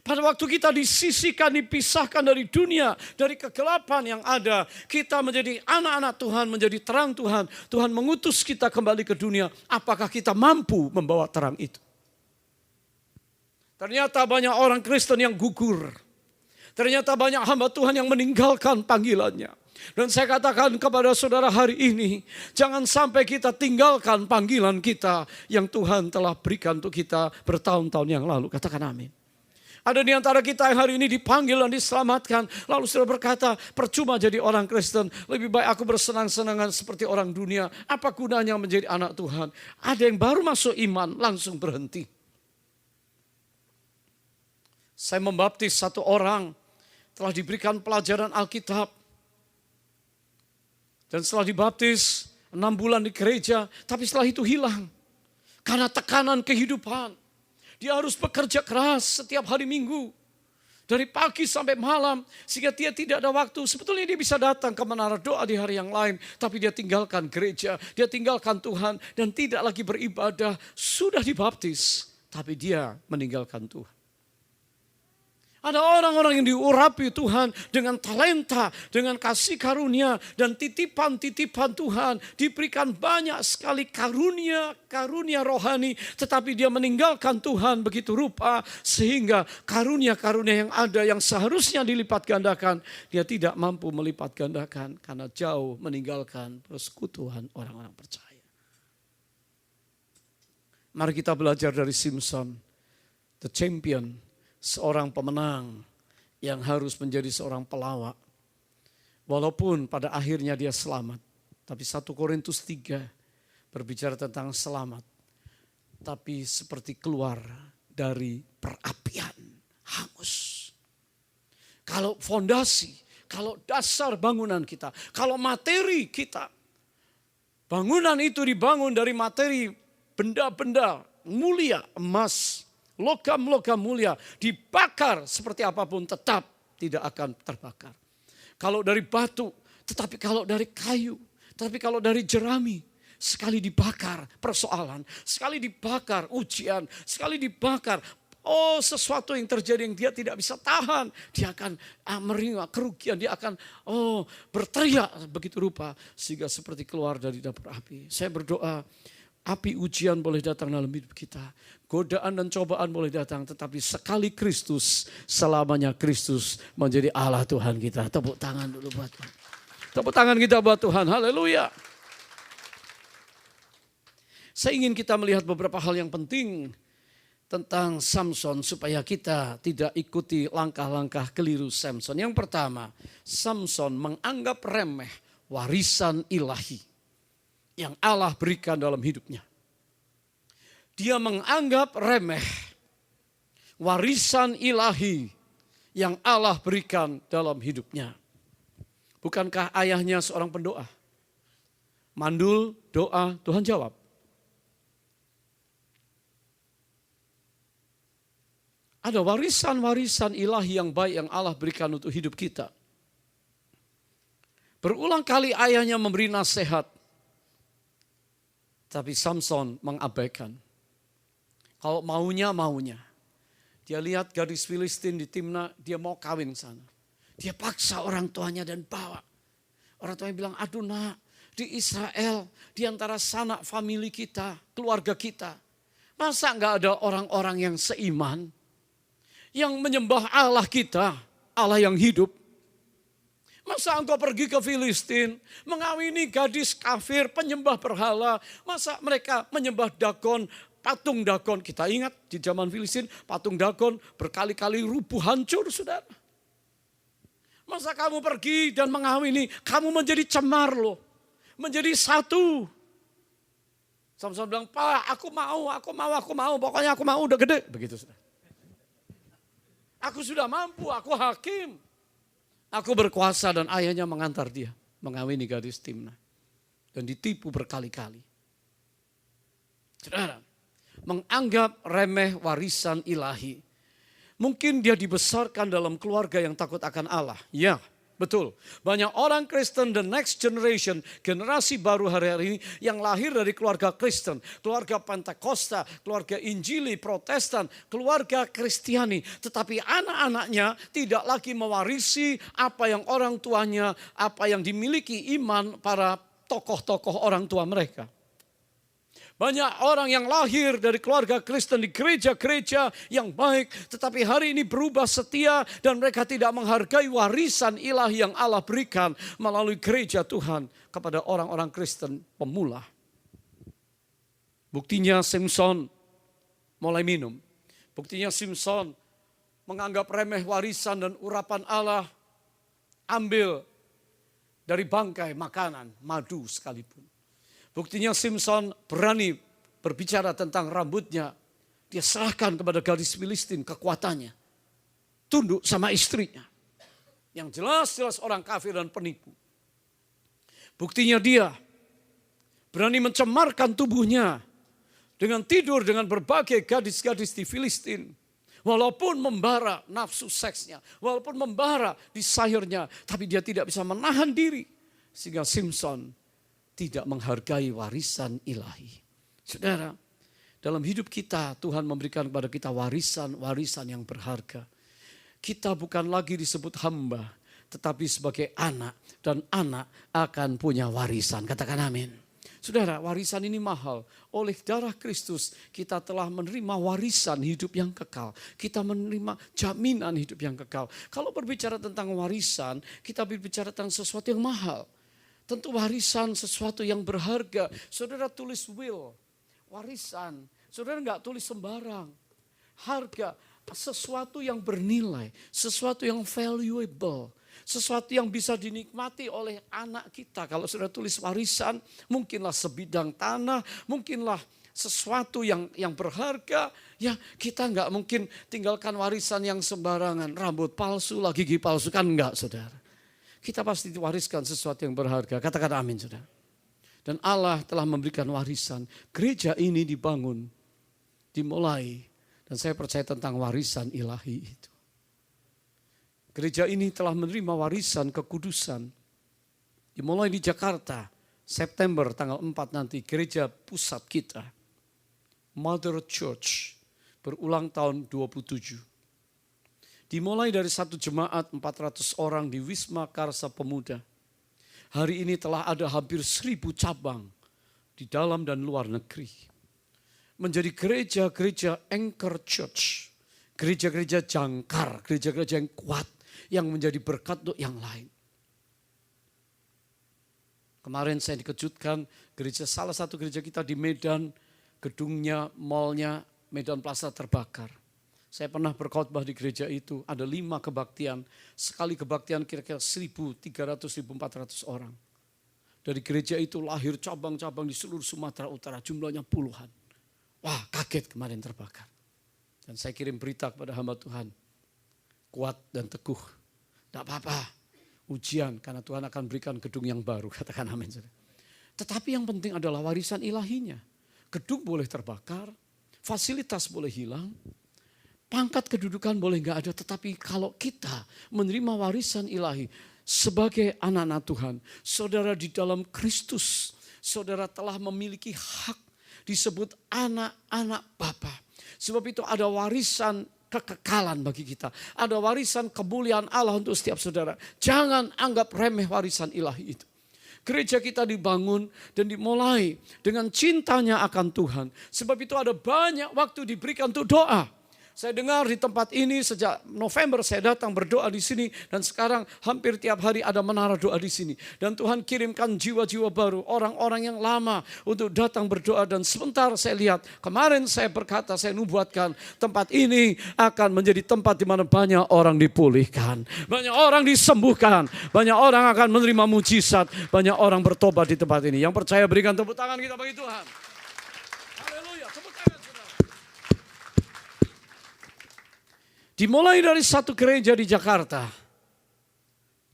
Pada waktu kita disisihkan, dipisahkan dari dunia, dari kegelapan yang ada. Kita menjadi anak-anak Tuhan, menjadi terang Tuhan. Tuhan mengutus kita kembali ke dunia. Apakah kita mampu membawa terang itu? Ternyata banyak orang Kristen yang gugur. Ternyata banyak hamba Tuhan yang meninggalkan panggilannya. Dan saya katakan kepada saudara hari ini, jangan sampai kita tinggalkan panggilan kita yang Tuhan telah berikan untuk kita bertahun-tahun yang lalu. Katakan amin. Ada di antara kita yang hari ini dipanggil dan diselamatkan. Lalu sudah berkata, percuma jadi orang Kristen. Lebih baik aku bersenang-senangan seperti orang dunia. Apa gunanya menjadi anak Tuhan? Ada yang baru masuk iman, langsung berhenti. Saya membaptis satu orang, telah diberikan pelajaran Alkitab. Dan setelah dibaptis, 6 bulan di gereja, tapi setelah itu hilang. Karena tekanan kehidupan. Dia harus bekerja keras setiap hari Minggu. Dari pagi sampai malam. Sehingga dia tidak ada waktu. Sebetulnya dia bisa datang ke menara doa di hari yang lain. Tapi dia tinggalkan gereja. Dia tinggalkan Tuhan. Dan tidak lagi beribadah. Sudah dibaptis. Tapi dia meninggalkan Tuhan. Ada orang-orang yang diurapi Tuhan dengan talenta, dengan kasih karunia dan titipan-titipan Tuhan. Diberikan banyak sekali karunia rohani, tetapi dia meninggalkan Tuhan begitu rupa sehingga karunia-karunia yang ada yang seharusnya dilipat gandakan, dia tidak mampu melipat gandakan karena jauh meninggalkan persekutuan orang-orang percaya. Mari kita belajar dari Simpson, the champion. Seorang pemenang yang harus menjadi seorang pelawak. Walaupun pada akhirnya dia selamat. Tapi 1 Korintus 3 berbicara tentang selamat. Tapi seperti keluar dari perapian, hangus. Kalau fondasi, kalau dasar bangunan kita, kalau materi kita. Bangunan itu dibangun dari materi benda-benda mulia, emas. Logam-logam mulia dibakar seperti apapun tetap tidak akan terbakar. Kalau dari batu, tetapi kalau dari kayu, tetapi kalau dari jerami, sekali dibakar persoalan, sekali dibakar ujian, sekali dibakar sesuatu yang terjadi yang dia tidak bisa tahan, dia akan meringak kerugian, dia akan berteriak begitu rupa sehingga seperti keluar dari dapur api. Saya berdoa, api ujian boleh datang dalam hidup kita. Godaan dan cobaan boleh datang. Tetapi sekali Kristus, selamanya Kristus menjadi Allah Tuhan kita. Tepuk tangan dulu buat Tuhan. Tepuk tangan kita buat Tuhan. Haleluya. Saya ingin kita melihat beberapa hal yang penting tentang Samson. Supaya kita tidak ikuti langkah-langkah keliru Samson. Yang pertama, Samson menganggap remeh warisan ilahi yang Allah berikan dalam hidupnya. Dia menganggap remeh warisan ilahi yang Allah berikan dalam hidupnya. Bukankah ayahnya seorang pendoa? Mandul, doa, Tuhan jawab. Ada warisan-warisan ilahi yang baik yang Allah berikan untuk hidup kita. Berulang kali ayahnya memberi nasihat. Tapi Samson mengabaikan. Kalau maunya. Dia lihat gadis Filistin di Timna, dia mau kawin sana. Dia paksa orang tuanya dan bawa. Orang tuanya bilang, aduh nak, di Israel, di antara sanak famili kita, keluarga kita. Masa enggak ada orang-orang yang seiman? Yang menyembah Allah kita, Allah yang hidup. Masa engkau pergi ke Filistin, mengawini gadis kafir, penyembah berhala. Masa mereka menyembah Dagon, patung Dagon. Kita ingat di zaman Filistin, patung Dagon berkali-kali rubuh hancur, saudara. Masa kamu pergi dan mengawini, kamu menjadi cemar loh. Menjadi satu. Samson bilang, Pak aku mau. Pokoknya aku mau, udah gede. Begitu, saudara. Aku sudah mampu, aku hakim. Aku berkuasa dan ayahnya mengantar dia mengawini gadis Timna. Dan ditipu berkali-kali. Saudara, menganggap remeh warisan ilahi. Mungkin dia dibesarkan dalam keluarga yang takut akan Allah. Ya, betul. Banyak orang Kristen, the next generation, generasi baru hari-hari ini yang lahir dari keluarga Kristen. Keluarga Pentakosta, keluarga Injili, Protestan, keluarga Kristiani. Tetapi anak-anaknya tidak lagi mewarisi apa yang orang tuanya, apa yang dimiliki iman para tokoh-tokoh orang tua mereka. Banyak orang yang lahir dari keluarga Kristen di gereja-gereja yang baik. Tetapi hari ini berubah setia dan mereka tidak menghargai warisan ilahi yang Allah berikan melalui gereja Tuhan kepada orang-orang Kristen pemula. Buktinya Simpson mulai minum. Buktinya Simpson menganggap remeh warisan dan urapan Allah. Ambil dari bangkai makanan, madu sekalipun. Buktinya Simpson berani berbicara tentang rambutnya. Dia serahkan kepada gadis Filistin kekuatannya. Tunduk sama istrinya. Yang jelas-jelas orang kafir dan penipu. Buktinya dia berani mencemarkan tubuhnya. Dengan tidur dengan berbagai gadis-gadis di Filistin. Walaupun membara nafsu seksnya. Walaupun membara desire-nya. Tapi dia tidak bisa menahan diri. Sehingga Simpson tidak menghargai warisan ilahi. Saudara, dalam hidup kita Tuhan memberikan kepada kita warisan yang berharga. Kita bukan lagi disebut hamba, tetapi sebagai anak. Dan anak akan punya warisan. Katakan amin. Saudara, warisan ini mahal. Oleh darah Kristus kita telah menerima warisan hidup yang kekal. Kita menerima jaminan hidup yang kekal. Kalau berbicara tentang warisan, kita berbicara tentang sesuatu yang mahal. Tentu warisan sesuatu yang berharga. Saudara tulis will, warisan. Saudara enggak tulis sembarang. Harga, sesuatu yang bernilai, sesuatu yang valuable. Sesuatu yang bisa dinikmati oleh anak kita. Kalau saudara tulis warisan, mungkinlah sebidang tanah, mungkinlah sesuatu yang berharga. Ya kita enggak mungkin tinggalkan warisan yang sembarangan. Rambut palsu lah, gigi palsu, kan enggak saudara. Kita pasti diwariskan sesuatu yang berharga. Katakan amin, saudara. Dan Allah telah memberikan warisan. Gereja ini dibangun, dimulai. Dan saya percaya tentang warisan ilahi itu. Gereja ini telah menerima warisan kekudusan. Dimulai di Jakarta, September tanggal 4 nanti. Gereja pusat kita, Mother Church, berulang tahun 27. Dimulai dari satu jemaat 400 orang di Wisma Karsa Pemuda. Hari ini telah ada hampir 1000 cabang di dalam dan luar negeri. Menjadi gereja-gereja anchor church. Gereja-gereja jangkar, gereja-gereja yang kuat. Yang menjadi berkat untuk yang lain. Kemarin saya dikejutkan salah satu gereja kita di Medan. Gedungnya, malnya, Medan Plaza terbakar. Saya pernah berkhotbah di gereja itu, ada 5 kebaktian. Sekali kebaktian kira-kira 1.300-1.400 orang. Dari gereja itu lahir cabang-cabang di seluruh Sumatera Utara, jumlahnya puluhan. Wah, kaget kemarin terbakar. Dan saya kirim berita kepada hamba Tuhan. Kuat dan teguh. Tidak apa-apa, ujian karena Tuhan akan berikan gedung yang baru. Katakan amin. Tetapi yang penting adalah warisan ilahinya. Gedung boleh terbakar, fasilitas boleh hilang. Pangkat kedudukan boleh nggak ada, tetapi kalau kita menerima warisan ilahi sebagai anak-anak Tuhan, saudara di dalam Kristus, saudara telah memiliki hak disebut anak-anak Bapa. Sebab itu ada warisan kekekalan bagi kita. Ada warisan kemuliaan Allah untuk setiap saudara. Jangan anggap remeh warisan ilahi itu. Gereja kita dibangun dan dimulai dengan cintanya akan Tuhan. Sebab itu ada banyak waktu diberikan untuk doa. Saya dengar di tempat ini sejak November saya datang berdoa di sini. Dan sekarang hampir tiap hari ada menara doa di sini. Dan Tuhan kirimkan jiwa-jiwa baru. Orang-orang yang lama untuk datang berdoa. Dan sebentar saya lihat. Kemarin saya berkata, saya nubuatkan. Tempat ini akan menjadi tempat di mana banyak orang dipulihkan. Banyak orang disembuhkan. Banyak orang akan menerima mujizat. Banyak orang bertobat di tempat ini. Yang percaya berikan tepuk tangan kita bagi Tuhan. Haleluya, tepuk tangan. Dimulai dari satu gereja di Jakarta.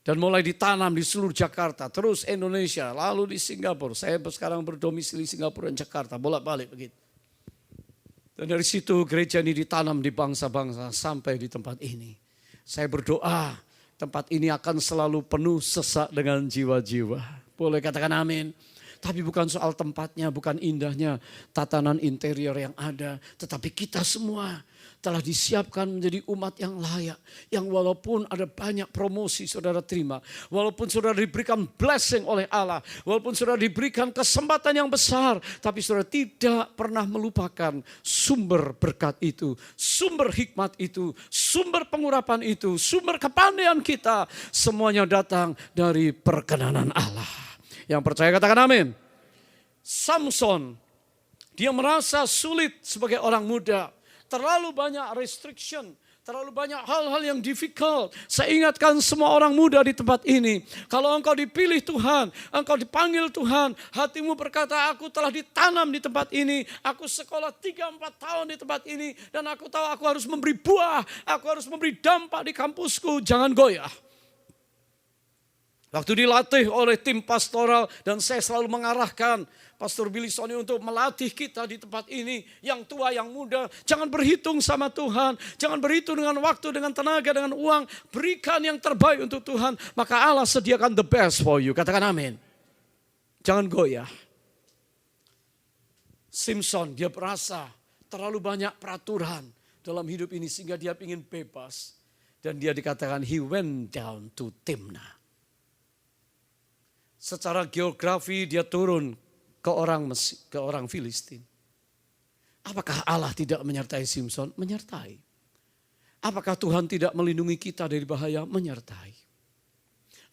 Dan mulai ditanam di seluruh Jakarta. Terus Indonesia, lalu di Singapura. Saya sekarang berdomisili Singapura dan Jakarta. Bolak-balik begitu. Dan dari situ gereja ini ditanam di bangsa-bangsa sampai di tempat ini. Saya berdoa tempat ini akan selalu penuh sesak dengan jiwa-jiwa. Boleh katakan amin. Tapi bukan soal tempatnya, bukan indahnya tatanan interior yang ada. Tetapi kita semua. telah disiapkan menjadi umat yang layak. Yang walaupun ada banyak promosi saudara terima. Walaupun saudara diberikan blessing oleh Allah. Walaupun saudara diberikan kesempatan yang besar. Tapi saudara tidak pernah melupakan sumber berkat itu. Sumber hikmat itu. Sumber pengurapan itu. Sumber kepandaian kita. Semuanya datang dari perkenanan Allah. Yang percaya katakan amin. Samson, dia merasa sulit sebagai orang muda. Terlalu banyak restriction, terlalu banyak hal-hal yang difficult. Saya ingatkan semua orang muda di tempat ini. Kalau engkau dipilih Tuhan, engkau dipanggil Tuhan. Hatimu berkata, aku telah ditanam di tempat ini. Aku sekolah 3-4 tahun di tempat ini. Dan aku tahu aku harus memberi buah. Aku harus memberi dampak di kampusku. Jangan goyah. Waktu dilatih oleh tim pastoral dan saya selalu mengarahkan Pastor Billy Sony untuk melatih kita di tempat ini. Yang tua, yang muda. Jangan berhitung sama Tuhan. Jangan berhitung dengan waktu, dengan tenaga, dengan uang. Berikan yang terbaik untuk Tuhan. Maka Allah sediakan the best for you. Katakan amin. Jangan goyah. Samson dia merasa terlalu banyak peraturan dalam hidup ini. Sehingga dia ingin bebas. Dan dia dikatakan he went down to Timnah. Secara geografi dia turun ke orang Filistin. Apakah Allah tidak menyertai Samson? Menyertai. Apakah Tuhan tidak melindungi kita dari bahaya? Menyertai.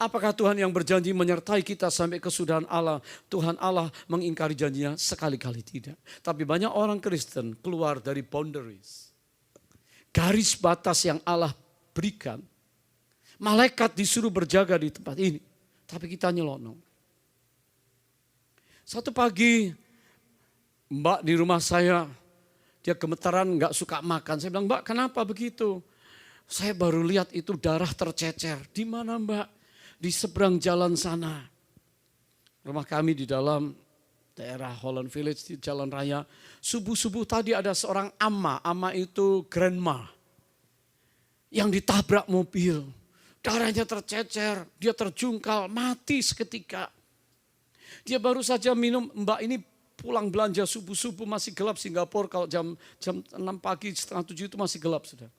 Apakah Tuhan yang berjanji menyertai kita sampai kesudahan Allah? Tuhan Allah mengingkari janjinya? Sekali-kali tidak. Tapi banyak orang Kristen keluar dari boundaries. Garis batas yang Allah berikan. Malaikat disuruh berjaga di tempat ini. Tapi kita nyelonong. Satu pagi, Mbak di rumah saya, dia gemetaran gak suka makan. Saya bilang, Mbak kenapa begitu? Saya baru lihat itu darah tercecer. Di mana Mbak? Di seberang jalan sana. Rumah kami di dalam daerah Holland Village di jalan raya. Subuh-subuh tadi ada seorang ama. Ama itu grandma. Yang ditabrak mobil. Darahnya tercecer, dia terjungkal, mati seketika. Dia baru saja minum, Mbak ini pulang belanja subuh-subuh masih gelap Singapura. Kalau jam 6 pagi, setengah 7 itu masih gelap sudah.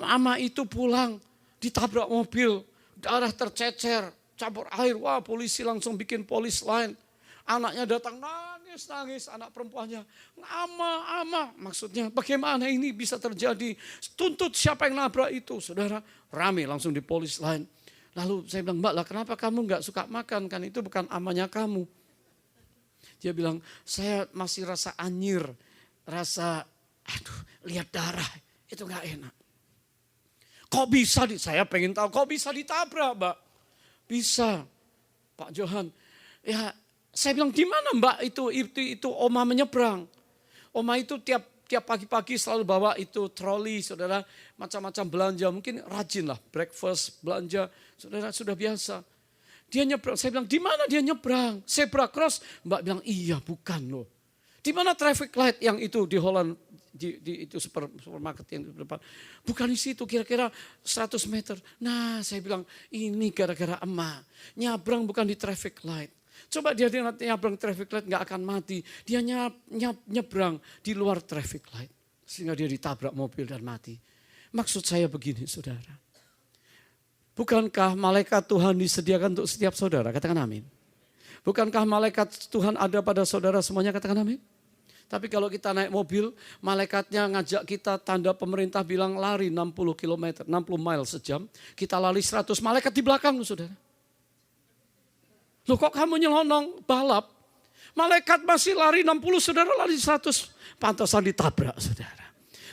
Ama itu pulang, ditabrak mobil, darah tercecer, campur air. Wah polisi langsung bikin polis line. Anaknya datang nangis, anak perempuannya. Ama, maksudnya bagaimana ini bisa terjadi? Tuntut siapa yang nabrak itu, saudara. Rame langsung di polis line. Lalu saya bilang, Mbak lah kenapa kamu gak suka makan? Kan itu bukan amanya kamu. Dia bilang, saya masih rasa anyir. Lihat darah, itu gak enak. Kok bisa, saya pengen tahu, kok bisa ditabrak Mbak? Bisa, Pak Johan. Ya, saya bilang, di mana Mbak itu Oma menyeberang. Oma itu tiap pagi-pagi selalu bawa itu troli, saudara, macam-macam belanja. Mungkin rajin lah, breakfast, belanja, saudara, sudah biasa. Dia nyebrang, saya bilang, di mana dia nyebrang? Zebra cross, Mbak bilang, iya bukan loh. Di mana traffic light yang itu di Holland, di itu supermarket yang di depan. Bukan di situ, kira-kira 100 meter. Nah, saya bilang, ini gara-gara emak. Nyabrang bukan di traffic light. Coba dia nyabrang traffic light gak akan mati. Dia nyebrang di luar traffic light. Sehingga dia ditabrak mobil dan mati. Maksud saya begini saudara. Bukankah malaikat Tuhan disediakan untuk setiap saudara? Katakan amin. Bukankah malaikat Tuhan ada pada saudara semuanya? Katakan amin. Tapi kalau kita naik mobil, malaikatnya ngajak kita, tanda pemerintah bilang lari 60 km, 60 mile sejam. Kita lari 100, malaikat di belakang saudara. Loh kok kamu nyelonong balap? Malaikat masih lari 60, saudara lari 100. Pantasan ditabrak saudara.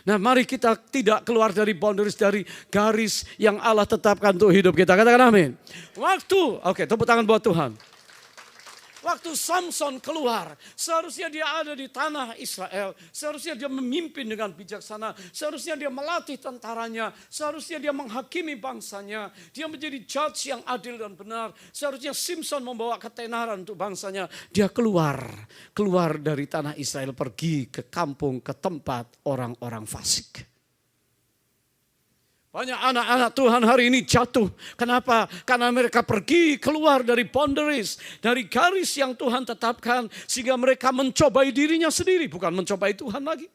Nah mari kita tidak keluar dari boundaries, dari garis yang Allah tetapkan untuk hidup kita. Katakan amin. Oke, tepuk tangan buat Tuhan. Waktu Samson keluar, seharusnya dia ada di tanah Israel. Seharusnya dia memimpin dengan bijaksana. Seharusnya dia melatih tentaranya. Seharusnya dia menghakimi bangsanya. Dia menjadi judge yang adil dan benar. Seharusnya Samson membawa ketenaran untuk bangsanya. Dia keluar dari tanah Israel, pergi ke kampung, ke tempat orang-orang fasik. Banyak anak-anak Tuhan hari ini jatuh. Kenapa? Karena mereka pergi keluar dari boundaries, dari garis yang Tuhan tetapkan. Sehingga mereka mencobai dirinya sendiri, bukan mencobai Tuhan lagi.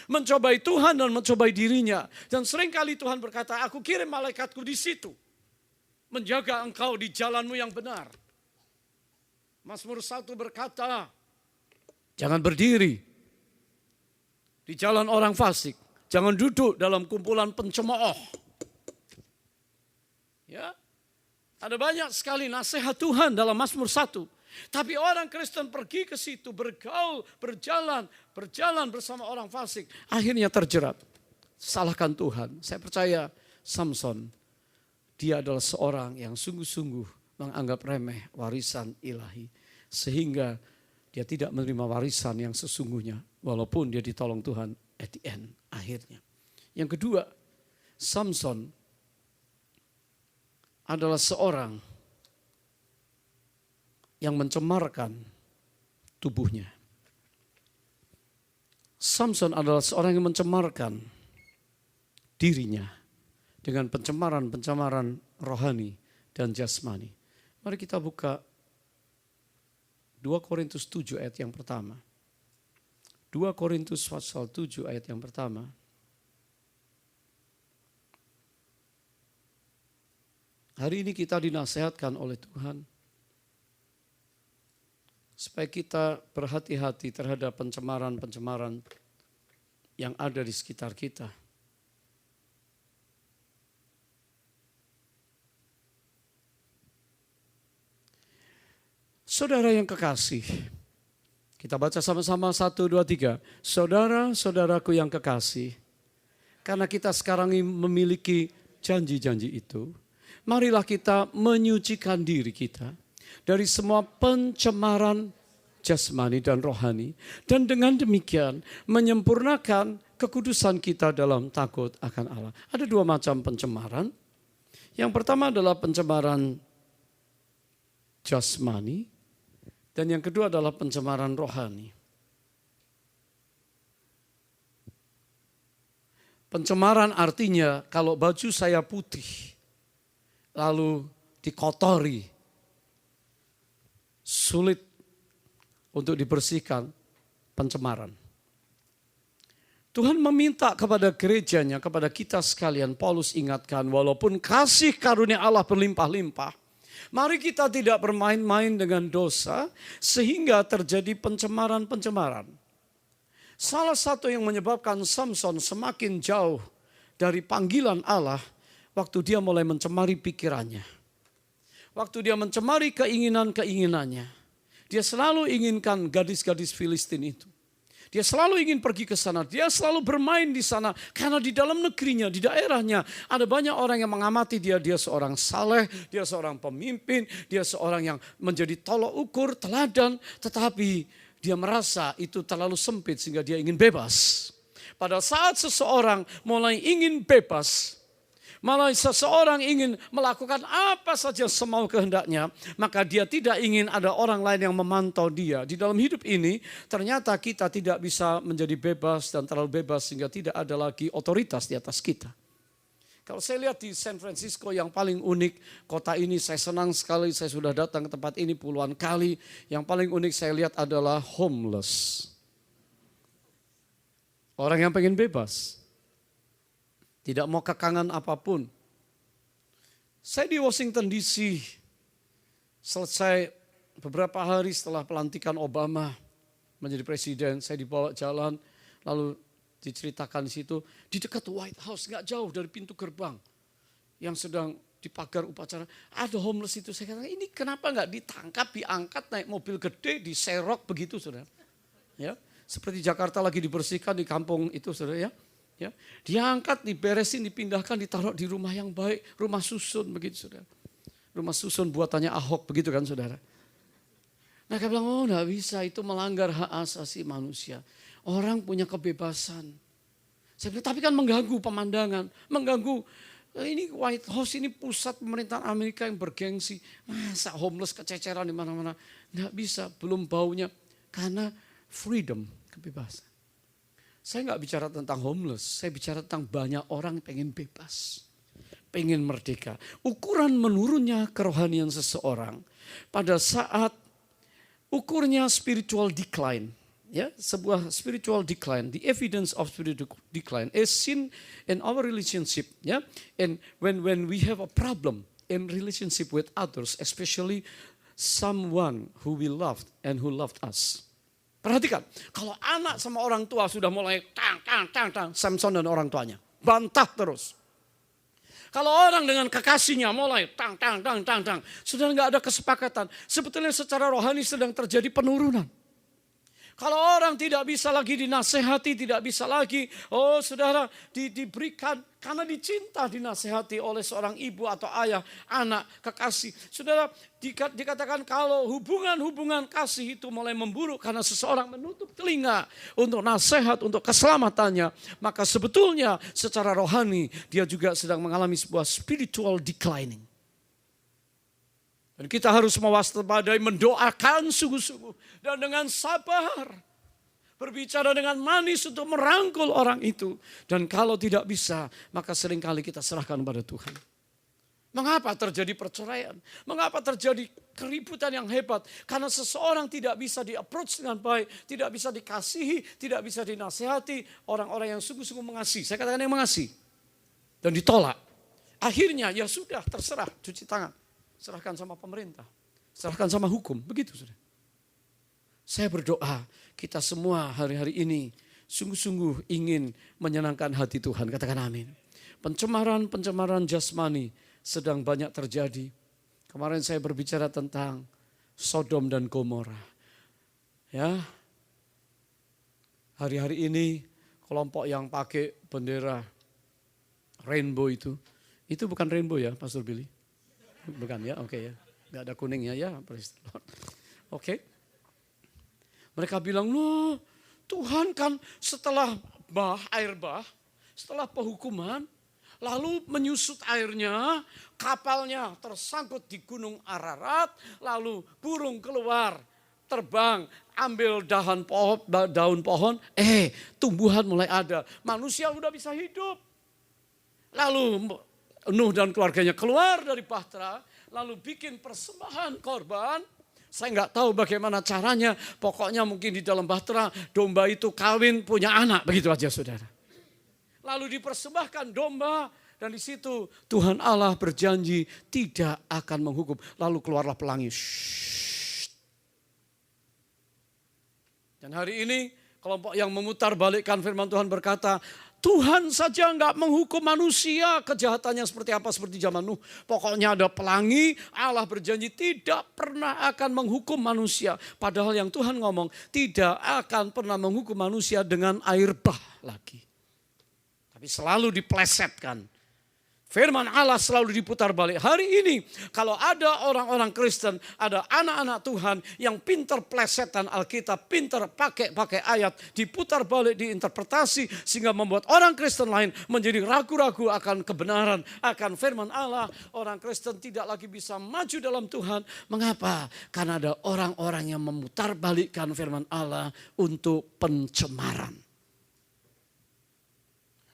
mencobai Tuhan dan mencobai dirinya. Dan seringkali Tuhan berkata, aku kirim malaikatku di situ. Menjaga engkau di jalanmu yang benar. Mazmur 1 berkata, jangan berdiri di jalan orang fasik. Jangan duduk dalam kumpulan pencemooh. Ya, ada banyak sekali nasihat Tuhan dalam Mazmur 1. Tapi orang Kristen pergi ke situ, bergaul, berjalan bersama orang fasik. Akhirnya terjerat. Salahkan Tuhan. Saya percaya Samson, dia adalah seorang yang sungguh-sungguh menganggap remeh warisan ilahi. Sehingga dia tidak menerima warisan yang sesungguhnya. Walaupun dia ditolong Tuhan at the end, akhirnya. Yang kedua, Samson adalah seorang yang mencemarkan tubuhnya. Samson adalah seorang yang mencemarkan dirinya dengan pencemaran-pencemaran rohani dan jasmani. Mari kita buka 2 Korintus 7 ayat yang pertama. 2 Korintus pasal 7 ayat yang pertama. Hari ini kita dinasehatkan oleh Tuhan supaya kita berhati-hati terhadap pencemaran-pencemaran yang ada di sekitar kita. Saudara yang kekasih, kita baca sama-sama 1, 2, 3. Saudara-saudaraku yang kekasih, karena kita sekarang ini memiliki janji-janji itu, marilah kita menyucikan diri kita dari semua pencemaran jasmani dan rohani. Dan dengan demikian menyempurnakan kekudusan kita dalam takut akan Allah. Ada 2 macam pencemaran. Yang pertama adalah pencemaran jasmani. Dan yang kedua adalah pencemaran rohani. Pencemaran artinya kalau baju saya putih, lalu dikotori, sulit untuk dibersihkan, pencemaran. Tuhan meminta kepada gerejanya, kepada kita sekalian, Paulus ingatkan, walaupun kasih karunia Allah berlimpah-limpah, mari kita tidak bermain-main dengan dosa sehingga terjadi pencemaran-pencemaran. Salah satu yang menyebabkan Samson semakin jauh dari panggilan Allah waktu dia mulai mencemari pikirannya. Waktu dia mencemari keinginan-keinginannya. Dia selalu inginkan gadis-gadis Filistin itu. Dia selalu ingin pergi ke sana, dia selalu bermain di sana. Karena di dalam negerinya, di daerahnya ada banyak orang yang mengamati dia. Dia seorang saleh, dia seorang pemimpin, dia seorang yang menjadi tolok ukur, teladan. Tetapi dia merasa itu terlalu sempit sehingga dia ingin bebas. Pada saat seseorang mulai ingin bebas, malah seseorang ingin melakukan apa saja semau kehendaknya, maka dia tidak ingin ada orang lain yang memantau dia. Di dalam hidup ini ternyata kita tidak bisa menjadi bebas dan terlalu bebas sehingga tidak ada lagi otoritas di atas kita. Kalau saya lihat di San Francisco yang paling unik, kota ini saya senang sekali, saya sudah datang ke tempat ini puluhan kali. Yang paling unik saya lihat adalah homeless. Orang yang pengen bebas. Tidak mau kekangan apapun. Saya di Washington DC, selesai beberapa hari setelah pelantikan Obama menjadi presiden, saya dibawa jalan, lalu diceritakan di situ, di dekat White House, gak jauh dari pintu gerbang, yang sedang di pagar upacara, ada homeless itu. Saya kata, ini kenapa gak ditangkap, diangkat, naik mobil gede, diserok begitu, saudara. Ya, seperti Jakarta lagi dibersihkan di kampung itu, saudara ya. Ya, diangkat, diberesin, dipindahkan, ditaruh di rumah yang baik, rumah susun begitu saudara. Rumah susun buatannya Ahok begitu kan saudara. Nah dia bilang, oh enggak bisa, itu melanggar hak asasi manusia. Orang punya kebebasan. Saya bilang, tapi kan mengganggu pemandangan, mengganggu, ini White House ini pusat pemerintahan Amerika yang bergengsi. Masa homeless kececeran di mana-mana. Enggak bisa, belum baunya. Karena freedom, kebebasan. Saya nggak bicara tentang homeless, saya bicara tentang banyak orang pengen bebas, pengen merdeka. Ukuran menurunnya kerohanian seseorang pada saat ukurnya spiritual decline. ya, sebuah spiritual decline, the evidence of spiritual decline is seen in our relationship, ya. And when we have a problem in relationship with others, especially someone who we loved and who loved us. Perhatikan, kalau anak sama orang tua sudah mulai Samson dan orang tuanya bantah terus. Kalau orang dengan kekasihnya mulai sudah nggak ada kesepakatan. Sebetulnya secara rohani sedang terjadi penurunan. Kalau orang tidak bisa lagi dinasehati, tidak bisa lagi, saudara, diberikan, karena dicinta, dinasehati oleh seorang ibu atau ayah, anak, kekasih. Saudara, dikatakan kalau hubungan kasih itu mulai memburuk karena seseorang menutup telinga untuk nasihat, untuk keselamatannya, maka sebetulnya secara rohani dia juga sedang mengalami sebuah spiritual declining. Dan kita harus mewaspadai, mendoakan sungguh-sungguh dan dengan sabar. Berbicara dengan manis untuk merangkul orang itu. Dan kalau tidak bisa, maka seringkali kita serahkan kepada Tuhan. Mengapa terjadi perceraian? Mengapa terjadi keributan yang hebat? Karena seseorang tidak bisa di-approach dengan baik, tidak bisa dikasihi, tidak bisa dinasehati. Orang-orang yang sungguh-sungguh mengasihi, saya katakan yang mengasihi. Dan ditolak. Akhirnya ya sudah, terserah, cuci tangan. Serahkan sama pemerintah, serahkan sama hukum, begitu sudah. Saya berdoa kita semua hari-hari ini sungguh-sungguh ingin menyenangkan hati Tuhan, katakan amin. Pencemaran jasmani sedang banyak terjadi. Kemarin saya berbicara tentang Sodom dan Gomora. Ya, hari-hari ini kelompok yang pakai bendera rainbow itu bukan rainbow ya, Pastor Billy. Bukan ya, oke ya. Gak ada kuningnya ya, praise the Lord. Oke. Mereka bilang, loh Tuhan kan setelah air bah, setelah penghukuman, lalu menyusut airnya, kapalnya tersangkut di gunung Ararat, lalu burung keluar, terbang, ambil daun pohon, tumbuhan mulai ada, manusia udah bisa hidup. Lalu Nuh dan keluarganya keluar dari bahtera, lalu bikin persembahan korban. Saya nggak tahu bagaimana caranya, pokoknya mungkin di dalam bahtera domba itu kawin punya anak, begitu aja saudara. Lalu dipersembahkan domba dan di situ Tuhan Allah berjanji tidak akan menghukum. Lalu keluarlah pelangi. Dan hari ini kelompok yang memutar balikkan firman Tuhan berkata, Tuhan saja enggak menghukum manusia kejahatannya seperti apa seperti zaman Nuh. Pokoknya ada pelangi, Allah berjanji tidak pernah akan menghukum manusia. Padahal yang Tuhan ngomong tidak akan pernah menghukum manusia dengan air bah lagi. Tapi selalu diplesetkan. Firman Allah selalu diputar balik. Hari ini kalau ada orang-orang Kristen, ada anak-anak Tuhan yang pintar plesetan Alkitab, pintar pakai ayat, diputar balik, diinterpretasi sehingga membuat orang Kristen lain menjadi ragu-ragu akan kebenaran, akan firman Allah. Orang Kristen tidak lagi bisa maju dalam Tuhan. Mengapa? Karena ada orang-orang yang memutar balikkan firman Allah untuk pencemaran.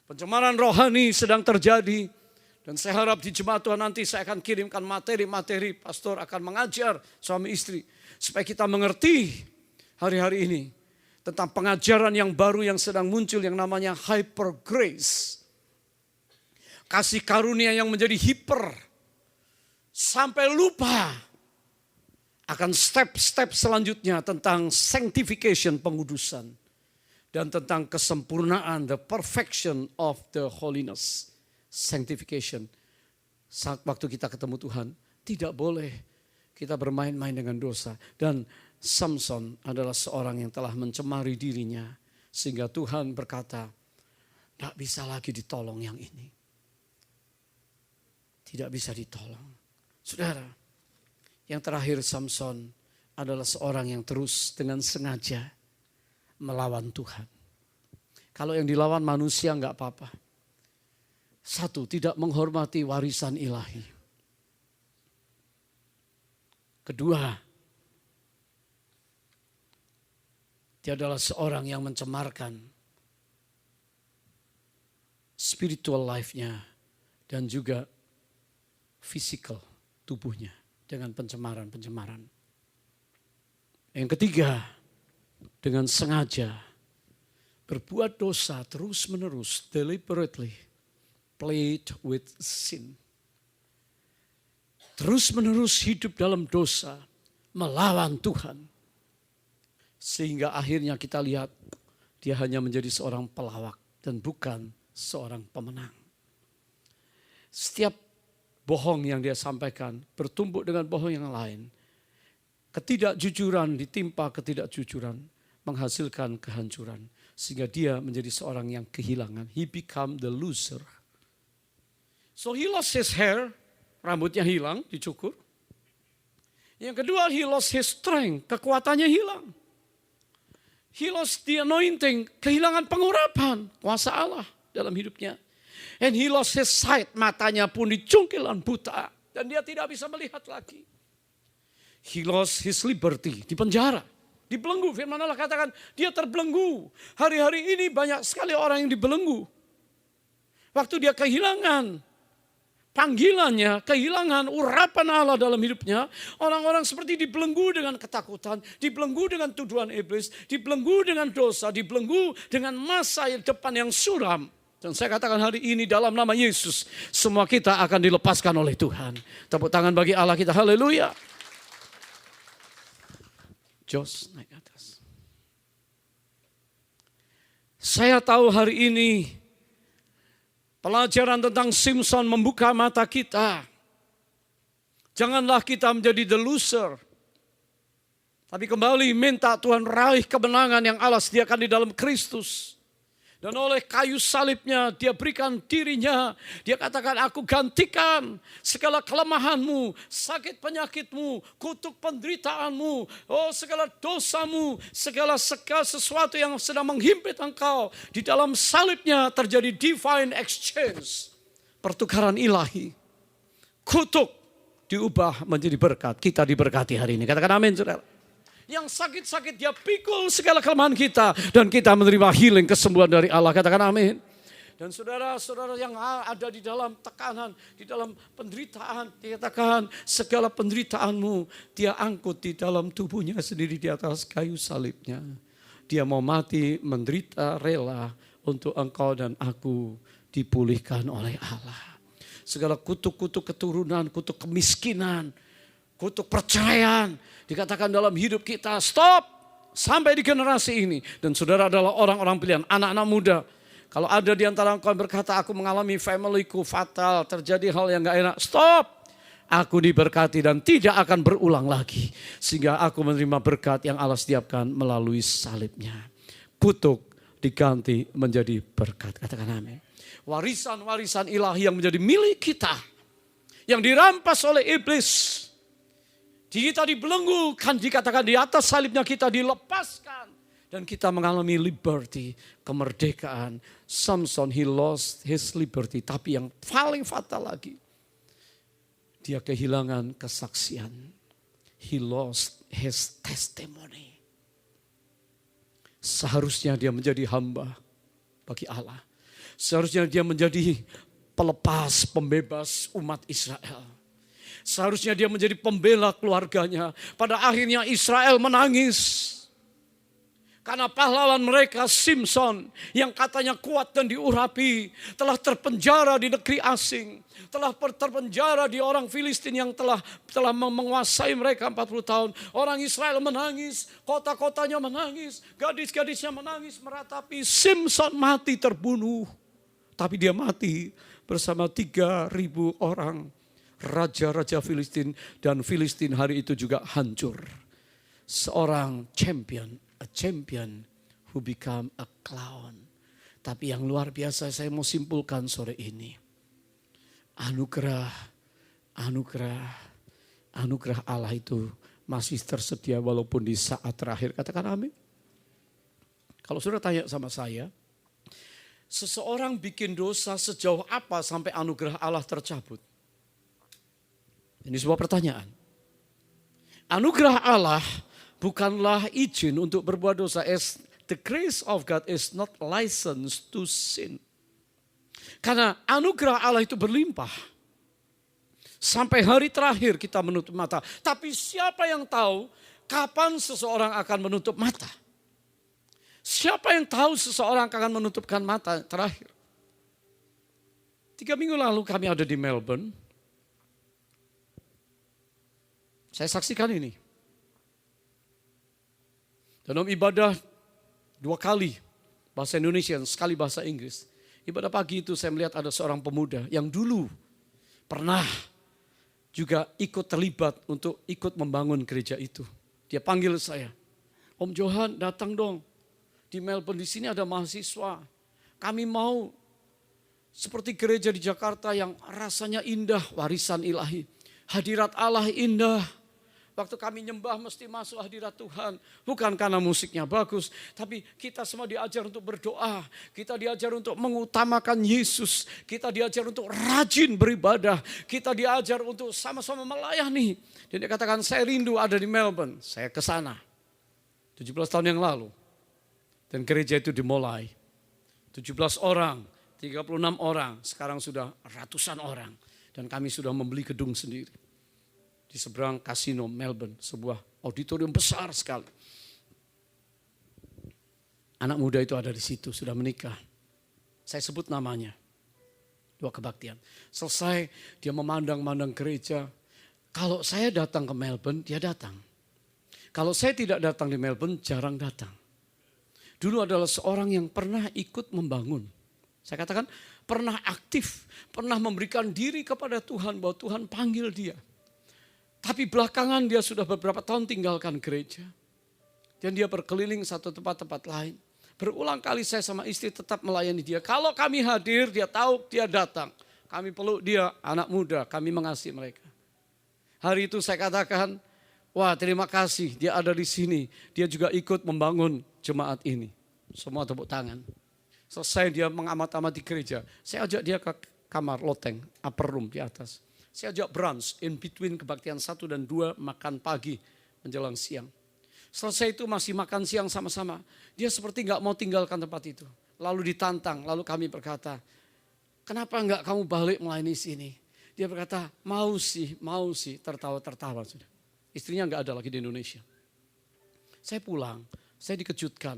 Pencemaran rohani sedang terjadi. Dan saya harap di jemaat Tuhan nanti saya akan kirimkan materi-materi, pastor akan mengajar suami istri. Supaya kita mengerti hari-hari ini tentang pengajaran yang baru yang sedang muncul yang namanya hyper grace. Kasih karunia yang menjadi hiper. Sampai lupa akan step-step selanjutnya tentang sanctification, pengudusan. Dan tentang kesempurnaan, the perfection of the holiness. Sanctification. Saat waktu kita ketemu Tuhan, tidak boleh kita bermain-main dengan dosa. Dan Samson adalah seorang yang telah mencemari dirinya. Sehingga Tuhan berkata, tidak bisa lagi ditolong yang ini. Tidak bisa ditolong. Saudara, yang terakhir Samson adalah seorang yang terus dengan sengaja melawan Tuhan. Kalau yang dilawan manusia enggak apa-apa. Satu, tidak menghormati warisan ilahi. Kedua, dia adalah seorang yang mencemarkan spiritual life-nya dan juga physical tubuhnya dengan pencemaran-pencemaran. Yang ketiga, dengan sengaja berbuat dosa terus menerus, deliberately played with sin. Terus menerus hidup dalam dosa, melawan Tuhan. Sehingga akhirnya kita lihat dia hanya menjadi seorang pelawak dan bukan seorang pemenang. Setiap bohong yang dia sampaikan bertumbuk dengan bohong yang lain. Ketidakjujuran ditimpa ketidakjujuran menghasilkan kehancuran. Sehingga dia menjadi seorang yang kehilangan. He become the loser. So he lost his hair, rambutnya hilang, dicukur. Yang kedua, he lost his strength, kekuatannya hilang. He lost the anointing, kehilangan pengurapan, kuasa Allah dalam hidupnya. And he lost his sight, matanya pun dicungkilan buta. Dan dia tidak bisa melihat lagi. He lost his liberty, di penjara. Dibelenggu, firman Allah katakan dia terbelenggu. Hari-hari ini banyak sekali orang yang dibelenggu. Waktu dia kehilangan panggilannya, kehilangan urapan Allah dalam hidupnya. Orang-orang seperti dibelenggu dengan ketakutan, dibelenggu dengan tuduhan iblis, dibelenggu dengan dosa, dibelenggu dengan masa depan yang suram. Dan saya katakan hari ini dalam nama Yesus, semua kita akan dilepaskan oleh Tuhan. Tepuk tangan bagi Allah kita, haleluya. Jos, naik atas. Saya tahu hari ini pelajaran tentang Simson membuka mata kita. Janganlah kita menjadi the loser. Tapi kembali minta Tuhan raih kemenangan yang Allah sediakan di dalam Kristus. Dan oleh kayu salibnya dia berikan dirinya. Dia katakan aku gantikan segala kelemahanmu, sakit penyakitmu, kutuk penderitaanmu, segala dosamu, segala sesuatu yang sedang menghimpit engkau. Di dalam salibnya terjadi divine exchange. Pertukaran ilahi. Kutuk diubah menjadi berkat. Kita diberkati hari ini. Katakan amin, saudara. Yang sakit-sakit dia pikul segala kelemahan kita. Dan kita menerima healing, kesembuhan dari Allah. Katakan amin. Dan saudara-saudara yang ada di dalam tekanan, di dalam penderitaan. Dikatakan segala penderitaanmu dia angkut di dalam tubuhnya sendiri di atas kayu salibnya. Dia mau mati, menderita, rela untuk engkau dan aku dipulihkan oleh Allah. Segala kutuk-kutuk keturunan, kutuk kemiskinan, kutuk perceraian. Dikatakan dalam hidup kita, stop sampai di generasi ini. Dan saudara adalah orang-orang pilihan, anak-anak muda. Kalau ada di antara engkau yang berkata, aku mengalami familyku fatal, terjadi hal yang gak enak. Stop, aku diberkati dan tidak akan berulang lagi. Sehingga aku menerima berkat yang Allah sediakan melalui salibnya. Kutuk diganti menjadi berkat. Katakan amin. Warisan-warisan ilahi yang menjadi milik kita. Yang dirampas oleh iblis. Kita dibelenggu, kan dikatakan di atas salibnya kita dilepaskan. Dan kita mengalami liberty, kemerdekaan. Samson, he lost his liberty. Tapi yang paling fatal lagi, dia kehilangan kesaksian. He lost his testimony. Seharusnya dia menjadi hamba bagi Allah. Seharusnya dia menjadi pelepas, pembebas umat Israel. Seharusnya dia menjadi pembela keluarganya. Pada akhirnya Israel menangis. Karena pahlawan mereka Simson yang katanya kuat dan diurapi. Telah terpenjara di negeri asing. Telah terpenjara di orang Filistin yang telah menguasai mereka 40 tahun. Orang Israel menangis. Kota-kotanya menangis. Gadis-gadisnya menangis meratapi. Simson mati terbunuh. Tapi dia mati bersama 3.000 orang. Raja-raja Filistin dan Filistin hari itu juga hancur. Seorang champion, a champion who become a clown. Tapi yang luar biasa saya mau simpulkan sore ini. Anugerah Allah itu masih tersedia walaupun di saat terakhir. Katakan amin. Kalau sudah tanya sama saya, seseorang bikin dosa sejauh apa sampai anugerah Allah tercabut? Ini sebuah pertanyaan. Anugerah Allah bukanlah izin untuk berbuat dosa. The grace of God is not license to sin. Karena anugerah Allah itu berlimpah. Sampai hari terakhir kita menutup mata. Tapi siapa yang tahu kapan seseorang akan menutup mata? Siapa yang tahu seseorang akan menutupkan mata terakhir? 3 minggu lalu kami ada di Melbourne. Saya saksikan ini. Dalam ibadah 2 kali bahasa Indonesia, sekali bahasa Inggris. Ibadah pagi itu saya melihat ada seorang pemuda yang dulu pernah juga ikut terlibat untuk ikut membangun gereja itu. Dia panggil saya, Om Johan datang dong. Di Melbourne di sini ada mahasiswa. Kami mau seperti gereja di Jakarta yang rasanya indah, warisan ilahi. Hadirat Allah indah. Waktu kami nyembah mesti masuk hadirat Tuhan. Bukan karena musiknya bagus. Tapi kita semua diajar untuk berdoa. Kita diajar untuk mengutamakan Yesus. Kita diajar untuk rajin beribadah. Kita diajar untuk sama-sama melayani. Dan dia katakan saya rindu ada di Melbourne. Saya ke sana 17 tahun yang lalu. Dan gereja itu dimulai. 17 orang, 36 orang. Sekarang sudah ratusan orang. Dan kami sudah membeli gedung sendiri. Di seberang kasino Melbourne, sebuah auditorium besar sekali. Anak muda itu ada di situ, sudah menikah. Saya sebut namanya. 2 kebaktian. Selesai dia memandang-mandang gereja. Kalau saya datang ke Melbourne, dia datang. Kalau saya tidak datang di Melbourne, jarang datang. Dulu adalah seorang yang pernah ikut membangun. Saya katakan pernah aktif, pernah memberikan diri kepada Tuhan bahwa Tuhan panggil dia. Tapi belakangan dia sudah beberapa tahun tinggalkan gereja. Dan dia berkeliling satu tempat-tempat lain. Berulang kali saya sama istri tetap melayani dia. Kalau kami hadir, dia tahu dia datang. Kami peluk dia, anak muda, kami mengasihi mereka. Hari itu saya katakan, wah terima kasih dia ada di sini. Dia juga ikut membangun jemaat ini. Semua tepuk tangan. Selesai dia mengamat-amati gereja. Saya ajak dia ke kamar loteng, upper room di atas. Saya ajak brunch, in between kebaktian 1 dan 2, makan pagi menjelang siang. Selesai itu masih makan siang sama-sama. Dia seperti gak mau tinggalkan tempat itu. Lalu ditantang, lalu kami berkata, kenapa gak kamu balik melayani sini? Dia berkata, mau sih, tertawa-tertawa sudah. Istrinya gak ada lagi di Indonesia. Saya pulang, saya dikejutkan.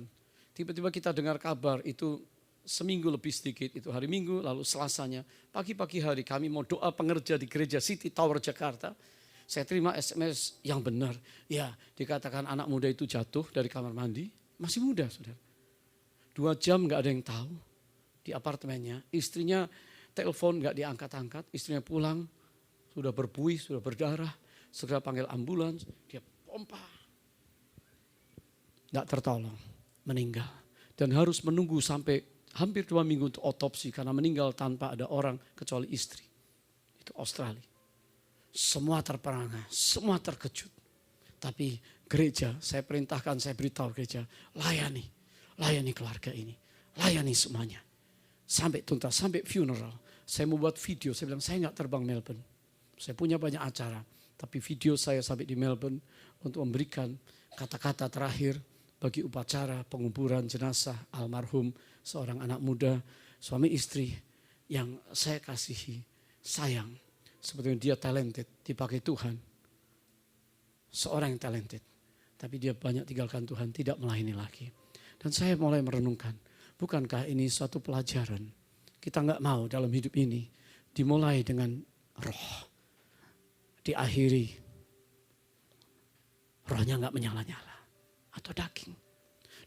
Tiba-tiba kita dengar kabar itu seminggu lebih sedikit, itu hari Minggu, lalu Selasanya, pagi-pagi hari kami mau doa pengerja di gereja City Tower Jakarta. Saya terima SMS yang benar. Ya, dikatakan anak muda itu jatuh dari kamar mandi, masih muda saudara. 2 jam gak ada yang tahu di apartemennya. Istrinya telepon gak diangkat-angkat, istrinya pulang, sudah berbuih, sudah berdarah. Segera panggil ambulans, dia pompa. Gak tertolong, meninggal. Dan harus menunggu sampai hampir 2 minggu untuk otopsi karena meninggal tanpa ada orang kecuali istri. Itu Australia. Semua terperangah, semua terkejut. Tapi gereja, saya perintahkan, saya beritahu gereja, layani keluarga ini. Layani semuanya. Sampai tuntas, sampai funeral. Saya membuat video, saya bilang saya gak terbang Melbourne. Saya punya banyak acara. Tapi video saya sampai di Melbourne untuk memberikan kata-kata terakhir bagi upacara penguburan jenazah almarhum seorang anak muda, suami istri yang saya kasihi, sayang. Sebetulnya dia talented, dipakai Tuhan. Seorang yang talented. Tapi dia banyak tinggalkan Tuhan, tidak melayani lagi. Dan saya mulai merenungkan, bukankah ini suatu pelajaran? Kita gak mau dalam hidup ini dimulai dengan roh. Diakhiri, rohnya gak menyala-nyala. Atau daging.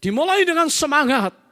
Dimulai dengan semangat.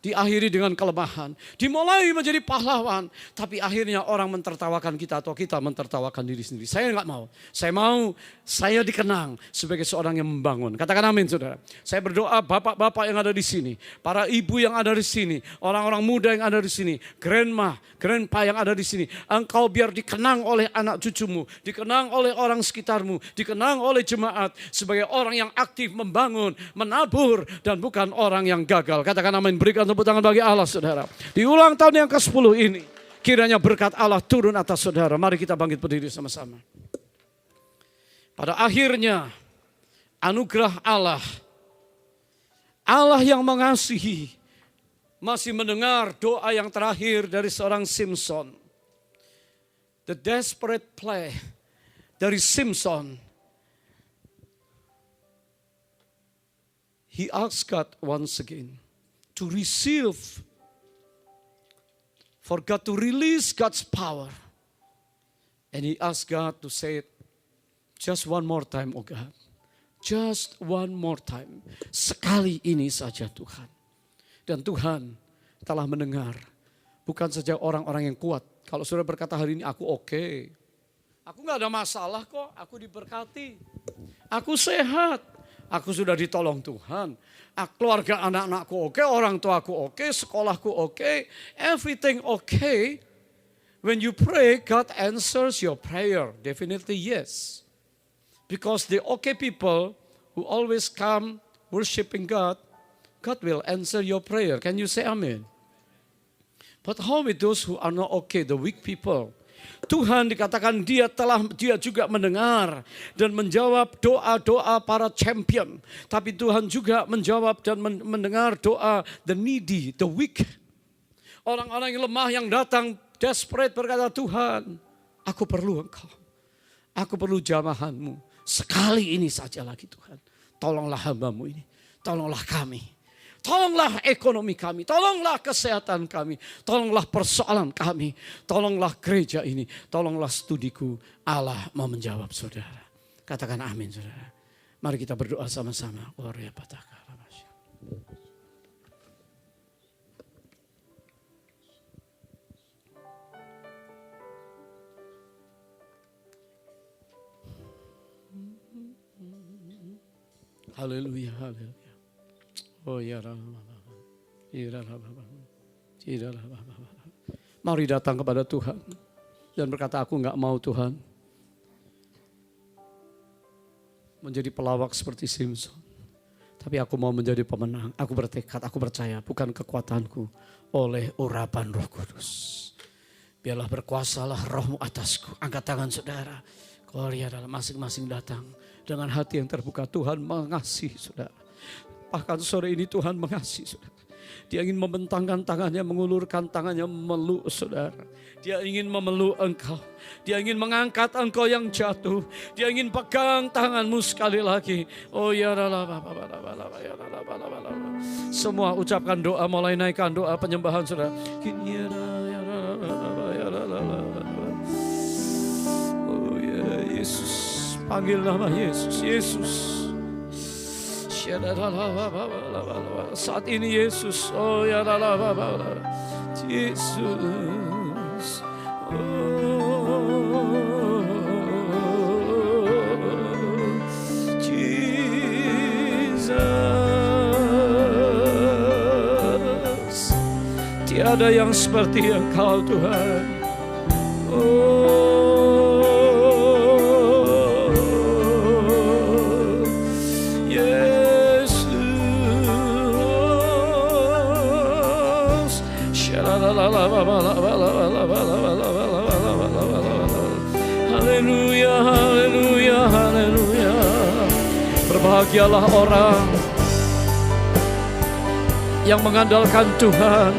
Diakhiri dengan kelemahan. Dimulai menjadi pahlawan. Tapi akhirnya orang mentertawakan kita atau kita mentertawakan diri sendiri. Saya enggak mau. Saya mau saya dikenang sebagai seorang yang membangun. Katakan amin saudara. Saya berdoa bapak-bapak yang ada di sini. Para ibu yang ada di sini. Orang-orang muda yang ada di sini. Grandpa yang ada di sini. Engkau biar dikenang oleh anak cucumu. Dikenang oleh orang sekitarmu. Dikenang oleh jemaat. Sebagai orang yang aktif membangun, menabur. Dan bukan orang yang gagal. Katakan amin. Berikan tepuk tangan bagi Allah saudara. Di ulang tahun yang ke-10 ini. Kiranya berkat Allah turun atas saudara. Mari kita bangkit berdiri sama-sama. Pada akhirnya anugerah Allah. Allah yang mengasihi. Masih mendengar doa yang terakhir dari seorang Simpson. The desperate play dari Simpson. He asked God once again. to receive, for God to release God's power. And he asked God to say it just one more time, oh God. Just one more time. Sekali ini saja Tuhan. Dan Tuhan telah mendengar. Bukan saja orang-orang yang kuat. Kalau saudara berkata hari ini aku oke. Aku gak ada masalah kok, aku diberkati. Aku sehat, aku sudah ditolong Tuhan. Keluarga anak-anakku oke, orang tuaku oke, sekolahku oke, everything oke. When you pray, God answers your prayer. Definitely yes. Because the okay people who always come worshiping God, God will answer your prayer. Can you say amen? But how with those who are not okay, the weak people? Tuhan dikatakan dia juga mendengar dan menjawab doa-doa para champion. Tapi Tuhan juga menjawab dan mendengar doa the needy, the weak. Orang-orang yang lemah yang datang desperate berkata, Tuhan, aku perlu Engkau. Aku perlu jamahanmu. Sekali ini saja lagi Tuhan. Tolonglah hamba-Mu ini. Tolonglah kami. Tolonglah ekonomi kami, tolonglah kesehatan kami, tolonglah persoalan kami, tolonglah gereja ini, tolonglah studiku. Allah mau menjawab saudara. Katakan amin saudara. Mari kita berdoa sama-sama. Haleluya, haleluya. Oh ya, mari datang kepada Tuhan dan berkata, aku enggak mau Tuhan menjadi pelawak seperti Simson, tapi aku mau menjadi pemenang. Aku bertekad, aku percaya bukan kekuatanku, oleh urapan Roh Kudus. Biarlah berkuasalah Roh-Mu atasku. Angkat tangan saudara, gloria dalam masing-masing datang dengan hati yang terbuka. Tuhan mengasihi saudara. Bahkan sore ini Tuhan mengasihi saudara. Dia ingin membentangkan tangannya, mengulurkan tangannya, memeluk saudara. Dia ingin memeluk engkau. Dia ingin mengangkat engkau yang jatuh. Dia ingin pegang tanganmu sekali lagi. Oh ya, semua ucapkan doa, mulai naikkan doa penyembahan saudara. Oh ya Yesus, panggil nama Yesus, Yesus. Saat ini Yesus, oh ya Yesus, oh Jesus, tiada yang seperti Engkau Tuhan. Oh haleluya, haleluya, haleluya. Berbahagialah orang yang mengandalkan Tuhan.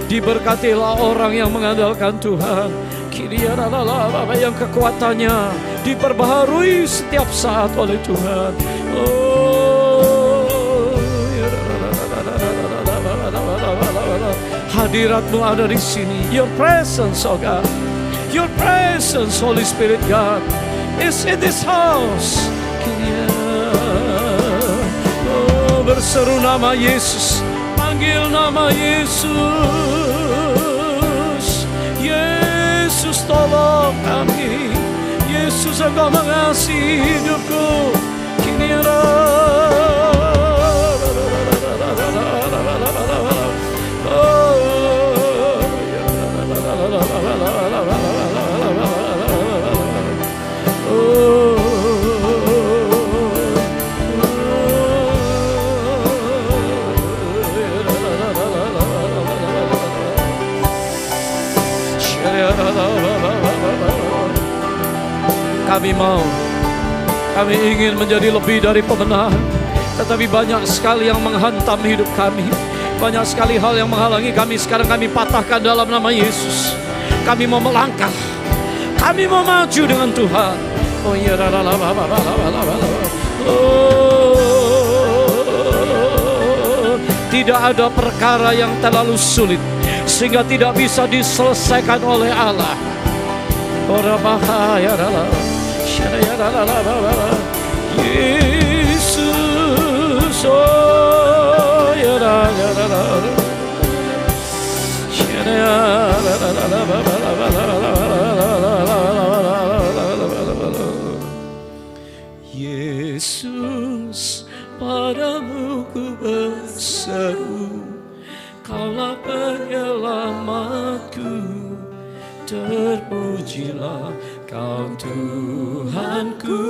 Diberkatilah orang yang mengandalkan Tuhan. Yang kekuatannya diperbaharui setiap saat oleh Tuhan. Hadirat-Mu ada di sini. Your presence, oh God. Your presence, Holy Spirit God, is in this house. Oh, berseru nama Yesus, panggil nama Yesus. Yesus tolong kami. Yesus Engkau mengasihi hidupku. Kami ingin menjadi lebih dari pemenang, tetapi banyak sekali yang menghantam hidup kami. Banyak sekali hal yang menghalangi kami. Sekarang kami patahkan dalam nama Yesus. Kami mau melangkah, kami mau maju dengan Tuhan. Oh ya, Tidak ada perkara yang terlalu sulit sehingga tidak bisa diselesaikan oleh Allah. Yesus, oh ya Yesus, padamu ku berseru, Kaulah penyelamatku, terpujilah Kau Tuhanku,